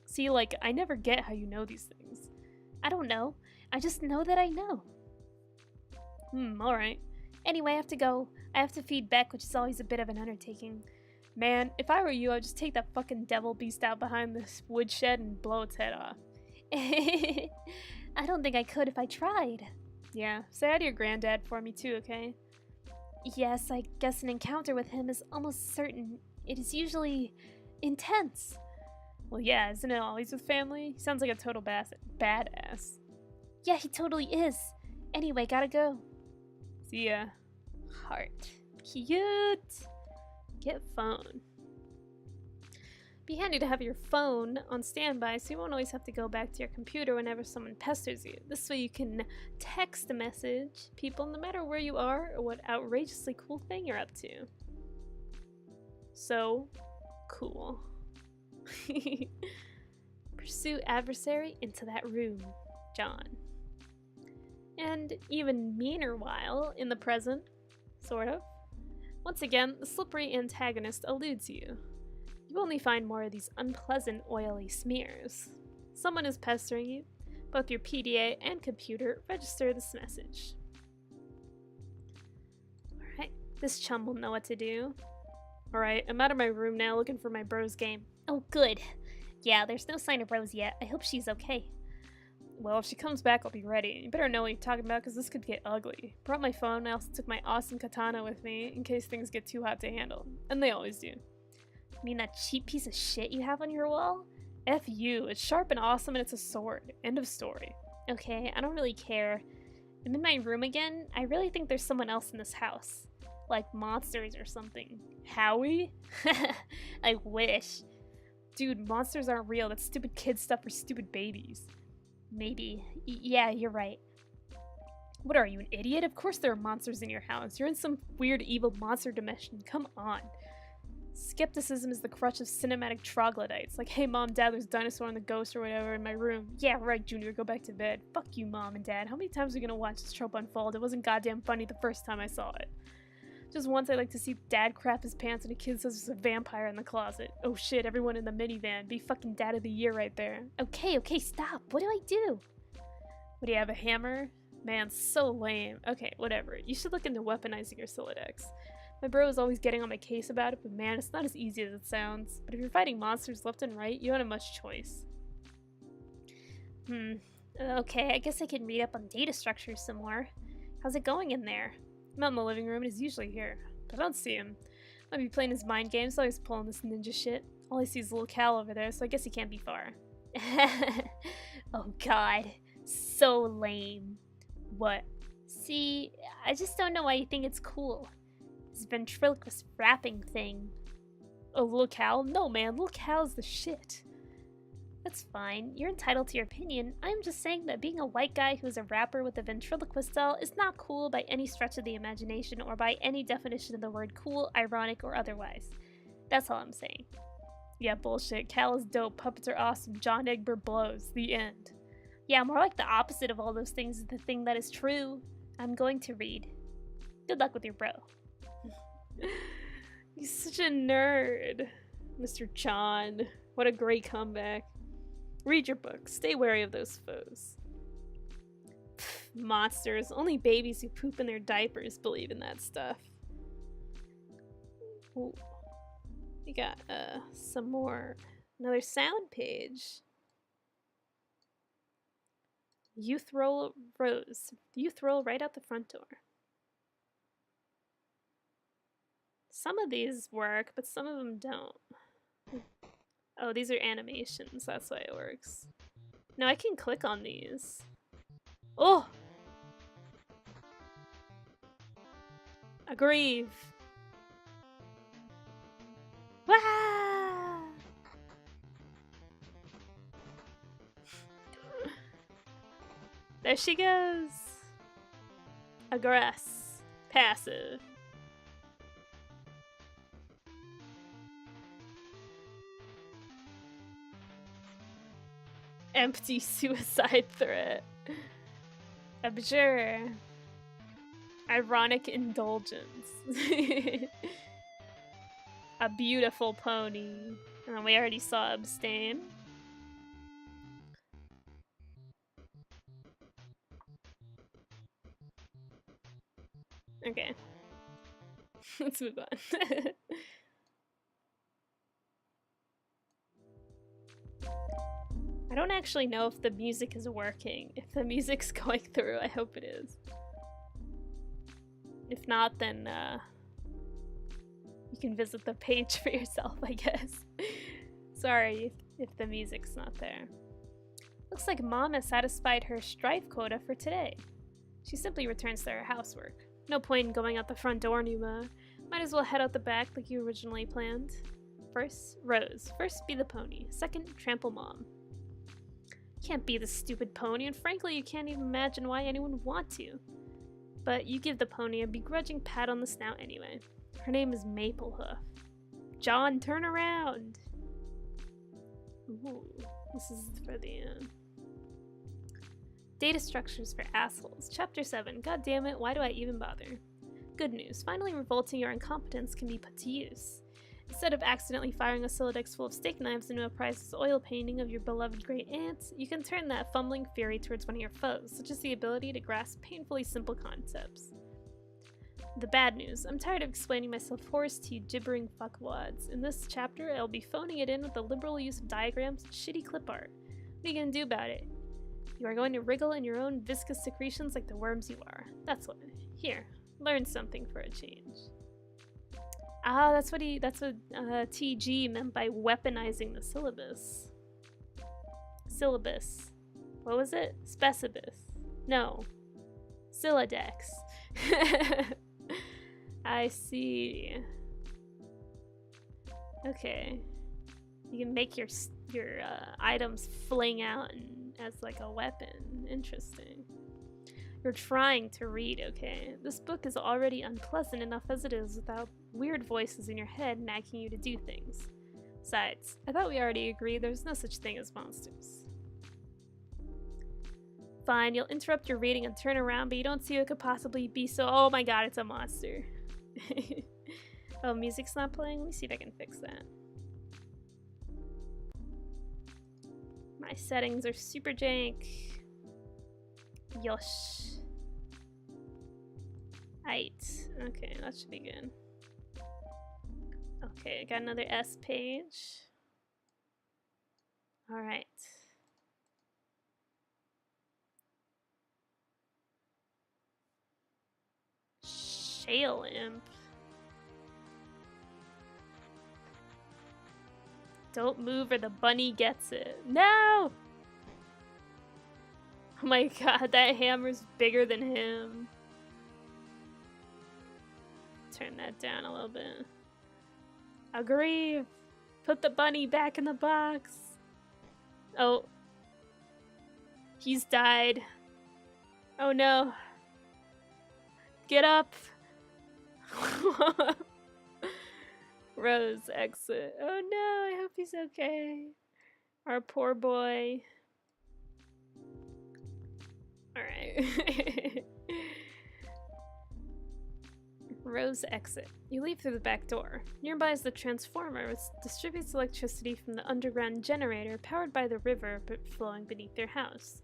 See, like, I never get how you know these things. I don't know. I just know that I know. Alright. Anyway, I have to go. I have to feed Beck, which is always a bit of an undertaking. Man, if I were you, I'd just take that fucking devil beast out behind this woodshed and blow its head off. I don't think I could if I tried. Yeah, say hi to your granddad for me too, okay? Yes, I guess an encounter with him is almost certain. It is usually intense. Well, yeah, isn't it always with family? He sounds like a total badass. Yeah, he totally is. Anyway, gotta go. See ya. Heart. Cute. Get phone. Be handy to have your phone on standby so you won't always have to go back to your computer whenever someone pesters you. This way you can text a message people no matter where you are or what outrageously cool thing you're up to. So cool. Pursue adversary into that room, John. And even meaner while in the present, sort of. Once again, the slippery antagonist eludes you. You only find more of these unpleasant, oily smears. Someone is pestering you. Both your PDA and computer register this message. Alright, this chum will know what to do. Alright, I'm out of my room now looking for my bro's game. Oh, good. Yeah, there's no sign of Rose yet. I hope she's okay. Well, if she comes back, I'll be ready. You better know what you're talking about, because this could get ugly. Brought my phone, I also took my awesome katana with me, in case things get too hot to handle. And they always do. You mean that cheap piece of shit you have on your wall? F you, it's sharp and awesome and it's a sword. End of story. Okay, I don't really care. I'm in my room again. I really think there's someone else in this house. Like monsters or something. Howie? I wish. Dude, monsters aren't real. That's stupid kid stuff for stupid babies. Maybe. Yeah, you're right. What are you, an idiot? Of course there are monsters in your house. You're in some weird evil monster dimension. Come on. Skepticism is the crutch of cinematic troglodytes. Like, hey mom, dad, there's a dinosaur and the ghost or whatever in my room. Yeah, right, Junior, go back to bed. Fuck you, mom and dad. How many times are we gonna watch this trope unfold? It wasn't goddamn funny the first time I saw it. Just once I'd like to see dad crap his pants and a kid says there's a vampire in the closet. Oh shit, everyone in the minivan. Be fucking dad of the year right there. Okay, stop. What do I do? What, do you have a hammer? Man, so lame. Okay, whatever. You should look into weaponizing your Silodex. My bro is always getting on my case about it, but man, it's not as easy as it sounds. But if you're fighting monsters left and right, you don't have much choice. Okay, I guess I can read up on data structures some more. How's it going in there? I'm out in the living room and he's usually here, but I don't see him. Might be playing his mind games, so he's pulling this ninja shit. All I see is a little Cal over there, so I guess he can't be far. Oh god, so lame. What? See, I just don't know why you think it's cool. This ventriloquist rapping thing. Oh, Lil Cal? No, man, Lil Cal's the shit. That's fine. You're entitled to your opinion. I'm just saying that being a white guy who's a rapper with a ventriloquist doll is not cool by any stretch of the imagination or by any definition of the word cool, ironic, or otherwise. That's all I'm saying. Yeah, bullshit. Cal is dope. Puppets are awesome. John Egbert blows. The end. Yeah, more like the opposite of all those things is the thing that is true. I'm going to read. Good luck with your bro. He's such a nerd. Mr. Chan. What a great comeback. Read your book. Stay wary of those foes. Pfft, monsters. Only babies who poop in their diapers believe in that stuff. Ooh. We got some more. Another sound page. Youth roll rose. Youth roll right out the front door. Some of these work, but some of them don't. Oh, these are animations. That's why it works. No, I can click on these. Oh! A grieve. Wah! There she goes. Aggress. Passive. Empty suicide threat. Abjure. Ironic indulgence. A beautiful pony. And we already saw abstain. Okay. Let's move on. I don't actually know if the music is working. If the music's going through, I hope it is. If not, then you can visit the page for yourself, I guess. Sorry if the music's not there. Looks like Mom has satisfied her strife quota for today. She simply returns to her housework. No point in going out the front door, Numa. Might as well head out the back like you originally planned. First, Rose. First, be the pony. Second, trample Mom. Can't be the stupid pony, and frankly, you can't even imagine why anyone would want to. But you give the pony a begrudging pat on the snout anyway. Her name is Maplehoof. John, turn around! Ooh, this is for the Data structures for assholes. Chapter 7. God damn it, why do I even bother? Good news. Finally revolting your incompetence can be put to use. Instead of accidentally firing a Sylladex full of steak knives into a priceless oil painting of your beloved great aunt, you can turn that fumbling fury towards one of your foes, such as the ability to grasp painfully simple concepts. The bad news. I'm tired of explaining myself hoarse to you gibbering fuckwads. In this chapter, I'll be phoning it in with the liberal use of diagrams and shitty clip art. What are you gonna do about it? You are going to wriggle in your own viscous secretions like the worms you are. That's what. Here, learn something for a change. Ah, that's what TG meant by weaponizing the syllabus. Syllabus. What was it? Specibus. No. Sylladex. I see. Okay. You can make your items fling out as like a weapon. Interesting. You're trying to read, okay? This book is already unpleasant enough as it is without weird voices in your head nagging you to do things. Besides, I thought we already agreed there's no such thing as monsters. Fine, you'll interrupt your reading and turn around, but you don't see who it could possibly be, so oh my god, it's a monster. Oh, music's not playing? Let me see if I can fix that. My settings are super jank. Yosh. Aight. Okay, that should be good. Okay, I got another S page. Alright. Shale Imp. Don't move or the bunny gets it. No! Oh my god, that hammer's bigger than him. Turn that down a little bit. Agree. Put the bunny back in the box. Oh. He's died. Oh no. Get up. Rose, exit. Oh no, I hope he's okay. Our poor boy. Alright. Rose, exit. You leave through the back door. Nearby is the transformer, which distributes electricity from the underground generator powered by the river flowing beneath your house.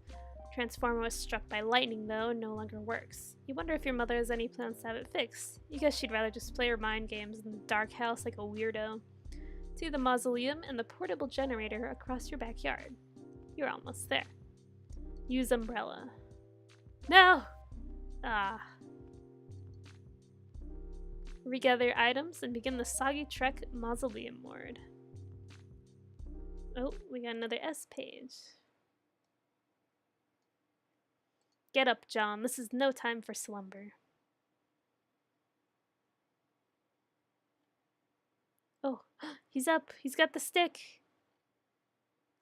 Transformer was struck by lightning, though, and no longer works. You wonder if your mother has any plans to have it fixed. You guess she'd rather just play her mind games in the dark house like a weirdo. See the mausoleum and the portable generator across your backyard. You're almost there. Use umbrella. No! Ah. Regather items and begin the Soggy Trek Mausoleum Ward. Oh, we got another S page. Get up, John. This is no time for slumber. Oh, he's up. He's got the stick.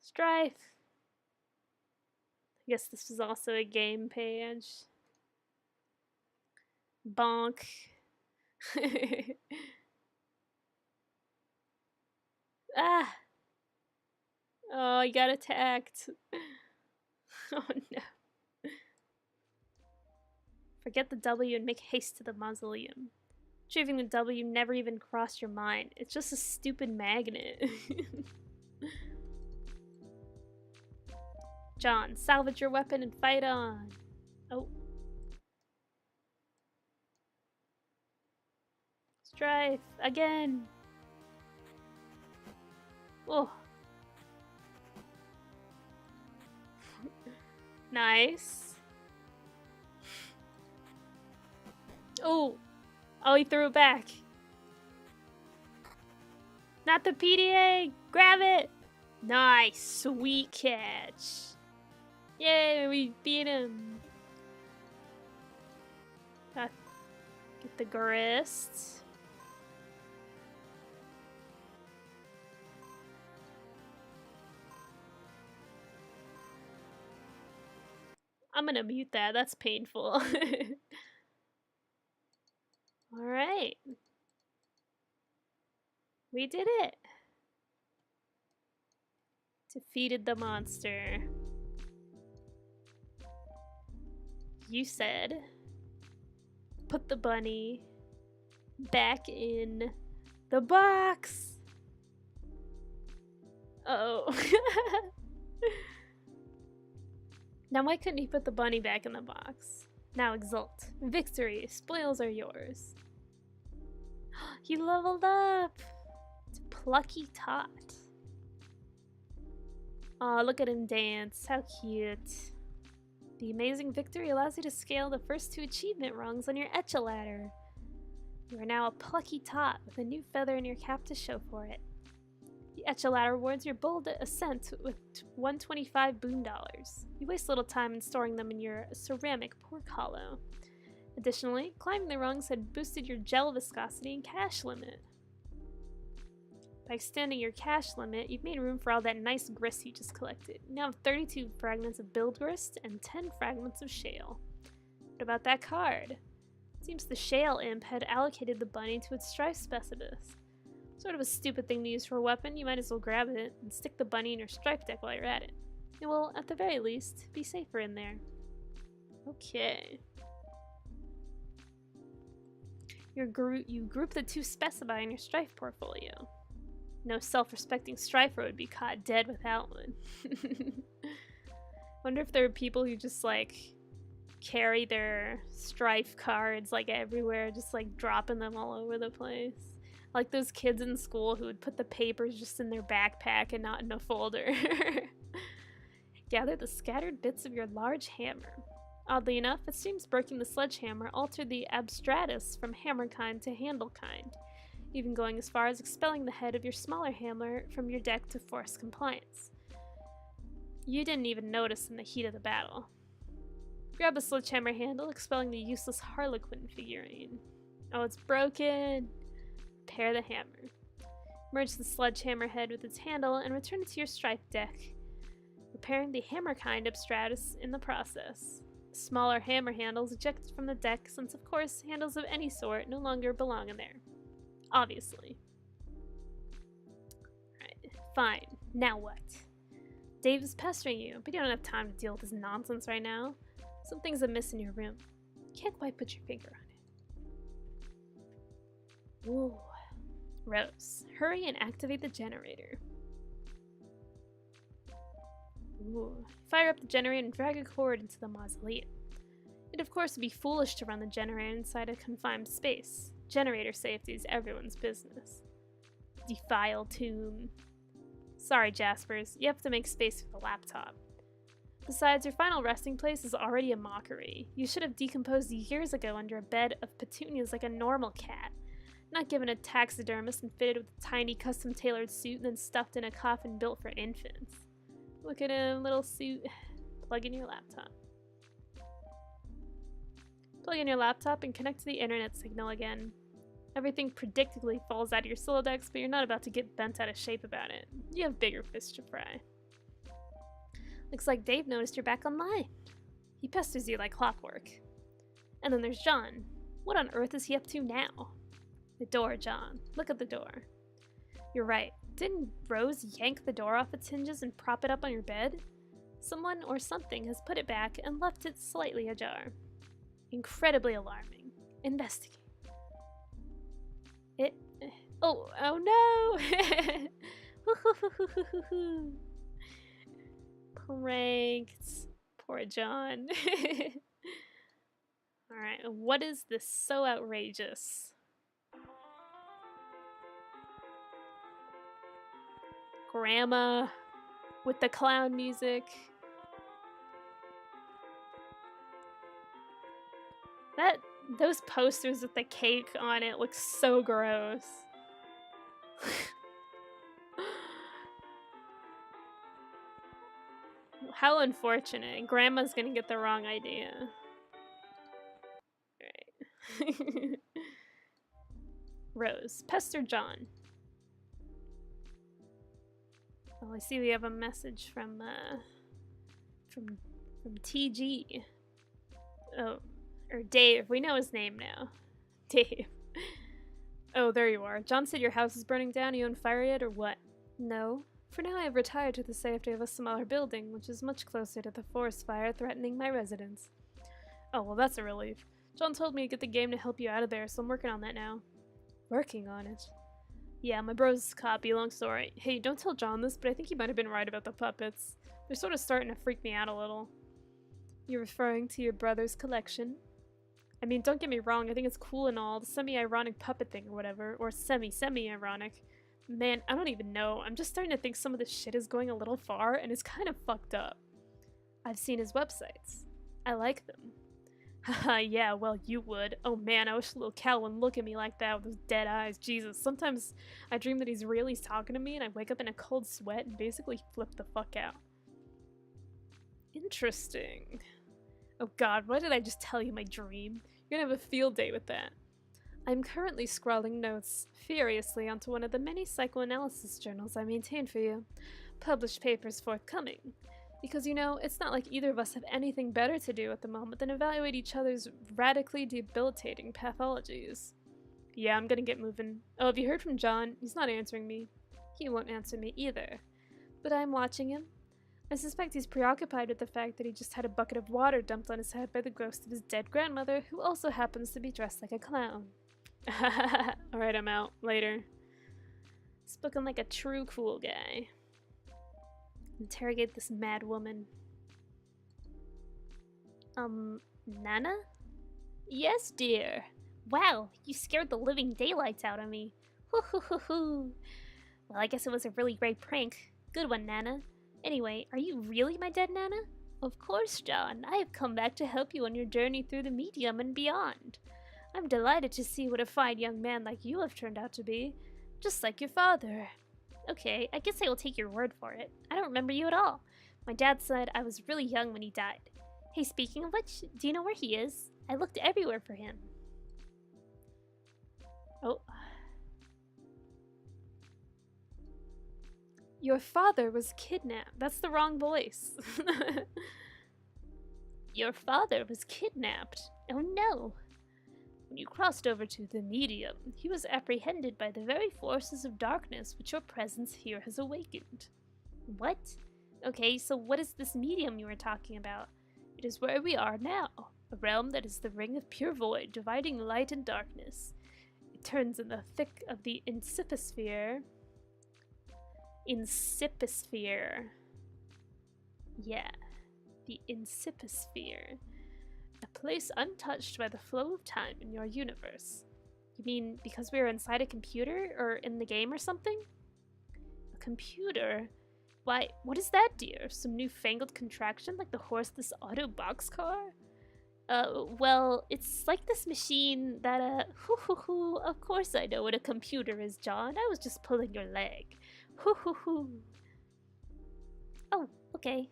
Strife. I guess this was also a game page. Bonk. Ah. Oh, he got attacked. Oh no. Forget the W and make haste to the mausoleum. Retrieving the W never even crossed your mind. It's just a stupid magnet. John, salvage your weapon and fight on. Oh. Strife again. Oh. Nice. Oh. Oh, he threw it back. Not the PDA. Grab it. Nice. Sweet catch. Yay, we beat him. Get the grist. I'm gonna mute that. That's painful. Alright. We did it. Defeated the monster. You said, put the bunny back in the box. Uh-oh. Now why couldn't he put the bunny back in the box? Now exult. Victory. Spoils are yours. He leveled up. It's Plucky Tot. Aw, look at him dance. How cute. The amazing victory allows you to scale the first 2 achievement rungs on your Etcha ladder. You are now a Plucky Tot with a new feather in your cap to show for it. The Etcha ladder rewards your bold ascent with 125 boon dollars. You waste little time in storing them in your ceramic pork hollow. Additionally, climbing the rungs had boosted your gel viscosity and cash limit. By extending your cash limit, you've made room for all that nice grist you just collected. You now have 32 fragments of build grist and 10 fragments of shale. What about that card? It seems the shale imp had allocated the bunny to its strife specialist. Sort of a stupid thing to use for a weapon, you might as well grab it and stick the bunny in your strife deck while you're at it. It will, at the very least, be safer in there. Okay. You group the 2 specify in your strife portfolio. No self-respecting strifer would be caught dead without one. Wonder if there are people who just like carry their strife cards like everywhere, just like dropping them all over the place. Like those kids in school who would put the papers just in their backpack and not in a folder. Gather the scattered bits of your large hammer. Oddly enough, it seems breaking the sledgehammer altered the abstratus from hammer kind to handle kind, even going as far as expelling the head of your smaller hammer from your deck to force compliance. You didn't even notice in the heat of the battle. Grab the sledgehammer handle, expelling the useless Harlequin figurine. Oh, it's broken! Repair the hammer. Merge the sledgehammer head with its handle and return it to your strife deck, repairing the hammer kind abstratus in the process. Smaller hammer handles ejected from the deck since, of course, handles of any sort no longer belong in there. Obviously. Alright, fine. Now what? Dave is pestering you, but you don't have time to deal with this nonsense right now. Something's amiss in your room. You can't quite put your finger on it. Ooh. Rose, hurry and activate the generator. Ooh. Fire up the generator and drag a cord into the mausoleum. It of course would be foolish to run the generator inside a confined space. Generator safety is everyone's business. Defile tomb. Sorry, Jaspers, you have to make space for the laptop. Besides, your final resting place is already a mockery. You should have decomposed years ago under a bed of petunias like a normal cat, not given a taxidermist and fitted with a tiny custom-tailored suit and then stuffed in a coffin built for infants. Look at him, little suit. Plug in your laptop. Plug in your laptop and connect to the internet signal again. Everything predictably falls out of your Solodex, but you're not about to get bent out of shape about it. You have bigger fish to fry. Looks like Dave noticed you're back online. He pesters you like clockwork. And then there's John. What on earth is he up to now? The door, John. Look at the door. You're right. Didn't Rose yank the door off its hinges and prop it up on your bed? Someone or something has put it back and left it slightly ajar. Incredibly alarming. Investigate. Oh no! Pranked. Poor John. Alright, what is this so outrageous? Grandma with the clown music. Those posters with the cake on it look so gross. How unfortunate. Grandma's gonna get the wrong idea. Alright. Rose. Pester John. Oh, I see we have a message from TG. Oh, or Dave. We know his name now. Dave. Oh, there you are. John said your house is burning down. Are you on fire yet, or what? No. For now, I have retired to the safety of a smaller building, which is much closer to the forest fire threatening my residence. Oh, well, that's a relief. John told me to get the game to help you out of there, so I'm working on that now. Working on it? Yeah, my bro's copy, long story. Hey, don't tell John this, but I think he might have been right about the puppets. They're sort of starting to freak me out a little. You're referring to your brother's collection? I mean, don't get me wrong, I think it's cool and all, the semi-ironic puppet thing or whatever, or semi-ironic. Man, I don't even know. I'm just starting to think some of this shit is going a little far, and it's kind of fucked up. I've seen his websites. I like them. Haha, yeah, well, you would. Oh man, I wish little Cal wouldn't look at me like that with his dead eyes. Jesus, sometimes I dream that he's really talking to me, and I wake up in a cold sweat and basically flip the fuck out. Interesting. Oh god, why did I just tell you my dream? You're gonna have a field day with that. I'm currently scrawling notes furiously onto one of the many psychoanalysis journals I maintain for you. Published papers forthcoming. Because, you know, it's not like either of us have anything better to do at the moment than evaluate each other's radically debilitating pathologies. Yeah, I'm gonna get moving. Oh, have you heard from John? He's not answering me. He won't answer me either. But I'm watching him. I suspect he's preoccupied with the fact that he just had a bucket of water dumped on his head by the ghost of his dead grandmother, who also happens to be dressed like a clown. Alright, I'm out. Later. Spoken like a true cool guy. Interrogate this mad woman. Nana? Yes, dear. Wow, you scared the living daylights out of me. Hoo hoo hoo hoo. Well, I guess it was a really great prank. Good one, Nana. Anyway, are you really my dead Nana? Of course, John. I have come back to help you on your journey through the medium and beyond. I'm delighted to see what a fine young man like you have turned out to be. Just like your father. Okay, I guess I will take your word for it. I don't remember you at all. My dad said I was really young when he died. Hey, speaking of which, do you know where he is? I looked everywhere for him. Oh. Your father was kidnapped. That's the wrong voice. Your father was kidnapped. Oh no. When you crossed over to the medium, he was apprehended by the very forces of darkness which your presence here has awakened. What? Okay, so what is this medium you were talking about? It is where we are now, a realm that is the ring of pure void, dividing light and darkness. It turns in the thick of the inciposphere. Inciposphere. Yeah, the inciposphere. A place untouched by the flow of time in your universe. You mean because we are inside a computer, or in the game or something? A computer? Why, what is that, dear? Some newfangled contraction like the horse this auto boxcar? Well, it's like this machine that, of course I know what a computer is, John. I was just pulling your leg. Oh, okay.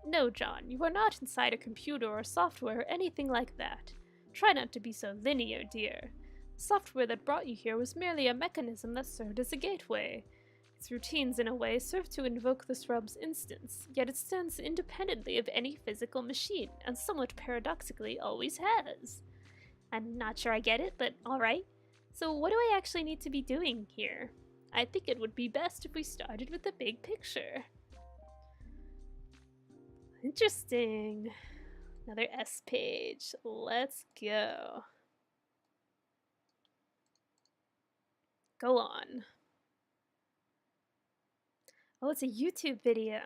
No, John, you are not inside a computer or software or anything like that. Try not to be so linear, dear. The software that brought you here was merely a mechanism that served as a gateway. Its routines, in a way, serve to invoke this realm's instance, yet it stands independently of any physical machine, and somewhat paradoxically always has. I'm not sure I get it, but alright. So what do I actually need to be doing here? I think it would be best if we started with the big picture. Interesting. Another S page. Let's go. Go on. Oh, it's a YouTube video.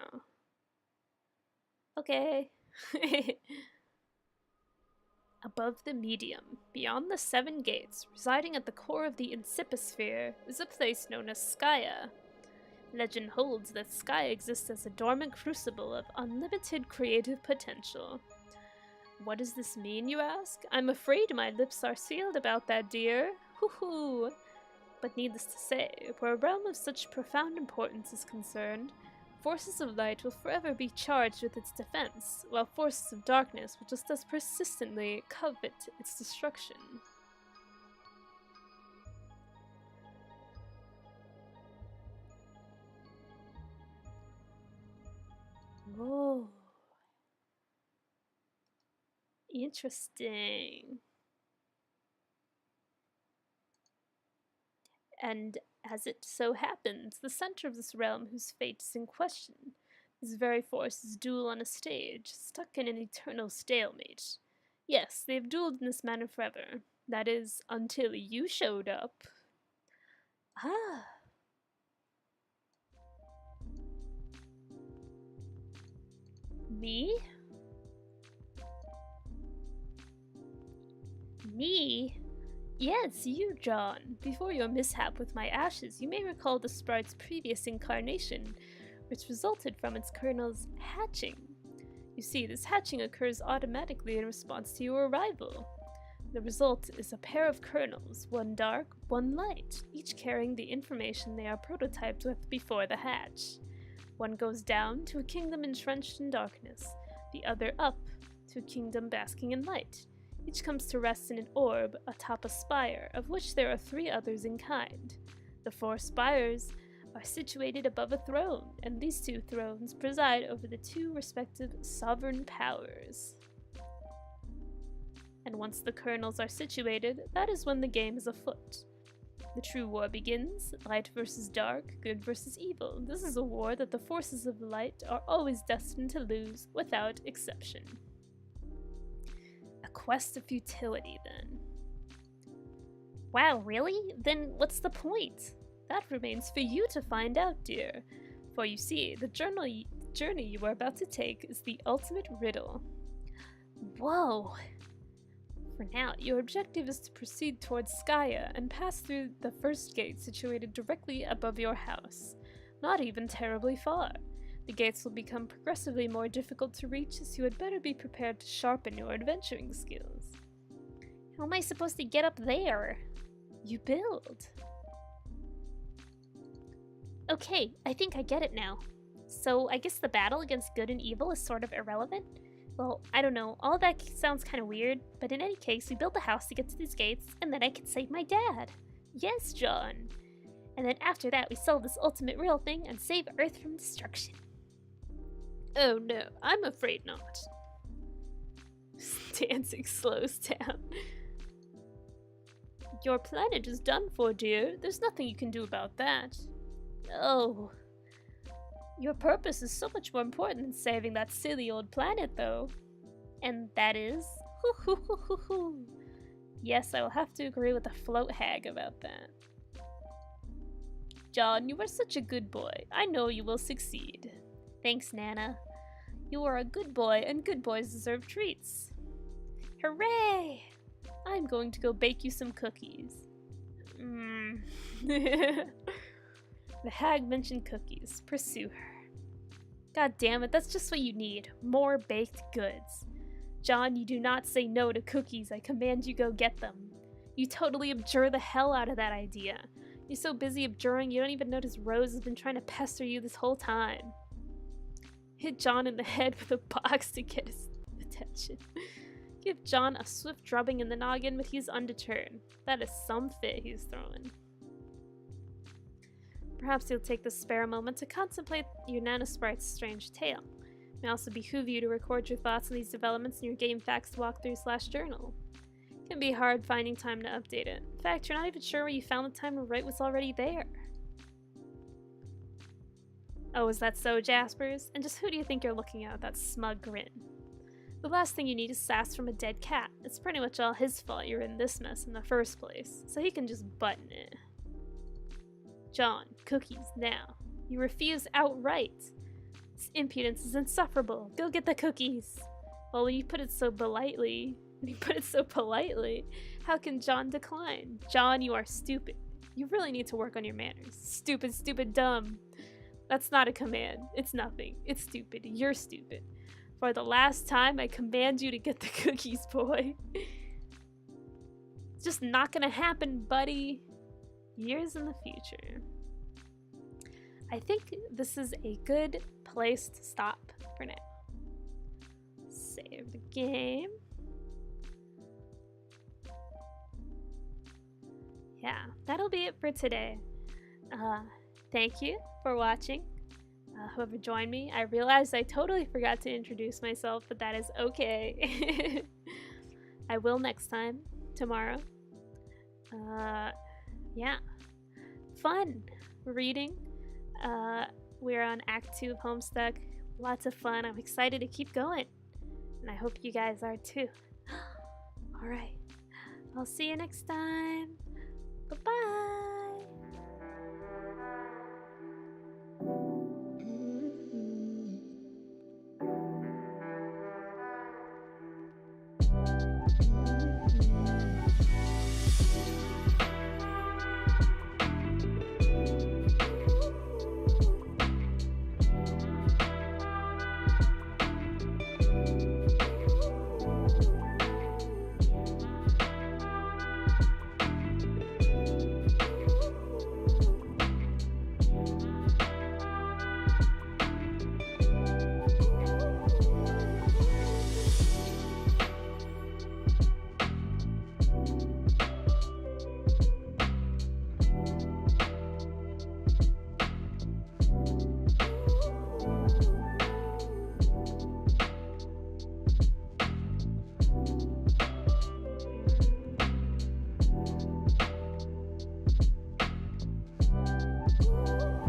Okay. Above the medium, beyond the 7 gates, residing at the core of the Inciposphere, is a place known as Skya. Legend holds that Skya exists as a dormant crucible of unlimited creative potential. What does this mean, you ask? I'm afraid my lips are sealed about that, dear. Hoo-hoo. But needless to say, where a realm of such profound importance is concerned, forces of light will forever be charged with its defense, while forces of darkness will just as persistently covet its destruction. Whoa. Interesting. And as it so happens, the center of this realm whose fate is in question, this very forces duel on a stage, stuck in an eternal stalemate. Yes, they have dueled in this manner forever. That is, until you showed up. Ah. Me? Me? Yes, you, John. Before your mishap with my ashes, you may recall the sprite's previous incarnation, which resulted from its kernel's hatching. You see, this hatching occurs automatically in response to your arrival. The result is a pair of kernels, one dark, one light, each carrying the information they are prototyped with before the hatch. One goes down to a kingdom entrenched in darkness, the other up to a kingdom basking in light. Each comes to rest in an orb atop a spire, of which there are 3 others in kind. The 4 spires are situated above a throne, and these 2 thrones preside over the 2 respective sovereign powers. And once the kernels are situated, that is when the game is afoot. The true war begins, light versus dark, good versus evil. This is a war that the forces of light are always destined to lose, without exception. A quest of futility, then. Wow, really? Then what's the point? That remains for you to find out, dear. For you see, the journey you are about to take is the ultimate riddle. Whoa! For now, your objective is to proceed towards Skya and pass through the first gate situated directly above your house. Not even terribly far. The gates will become progressively more difficult to reach, so you had better be prepared to sharpen your adventuring skills. How am I supposed to get up there? You build. Okay, I think I get it now. So I guess the battle against good and evil is sort of irrelevant? Well, I don't know, all that sounds kind of weird, but in any case, we build a house to get to these gates, and then I can save my dad. Yes, John. And then after that, we solve this ultimate real thing and save Earth from destruction. Oh no, I'm afraid not. Dancing slows down. Your planet is done for, dear. There's nothing you can do about that. Oh. Your purpose is so much more important than saving that silly old planet, though. And that is? Yes, I will have to agree with the float hag about that. John, you are such a good boy. I know you will succeed. Thanks, Nana. You are a good boy, and good boys deserve treats. Hooray! I'm going to go bake you some cookies. The hag mentioned cookies. Pursue her. God damn it, that's just what you need. More baked goods. John, you do not say no to cookies. I command you go get them. You totally abjure the hell out of that idea. You're so busy abjuring you don't even notice Rose has been trying to pester you this whole time. Hit John in the head with a box to get his attention. Give John a swift drubbing in the noggin, but he's undeterred. That is some fit he's throwing. Perhaps you'll take this spare moment to contemplate your Nana Sprite's strange tale. It may also behoove you to record your thoughts on these developments in your Game Facts walkthrough/journal. It can be hard finding time to update it. In fact, you're not even sure where you found the time to write what's already there. Oh, is that so, Jaspers? And just who do you think you're looking at with that smug grin? The last thing you need is sass from a dead cat. It's pretty much all his fault you're in this mess in the first place, so he can just button it. John, cookies, now. You refuse outright. This impudence is insufferable. Go get the cookies. Well, when you put it so politely, how can John decline? John, you are stupid. You really need to work on your manners. Stupid, stupid, dumb. That's not a command. It's nothing. It's stupid. You're stupid. For the last time, I command you to get the cookies, boy. It's just not gonna happen, buddy. Years in the future. I think this is a good place to stop for now. Save the game. Yeah, that'll be it for today. Thank you for watching. Whoever joined me. I realized I totally forgot to introduce myself, but that is okay. I will next time, tomorrow. Yeah. Fun reading. We're on Act 2 of Homestuck. Lots of fun. I'm excited to keep going. And I hope you guys are too. Alright. I'll see you next time. Bye-bye.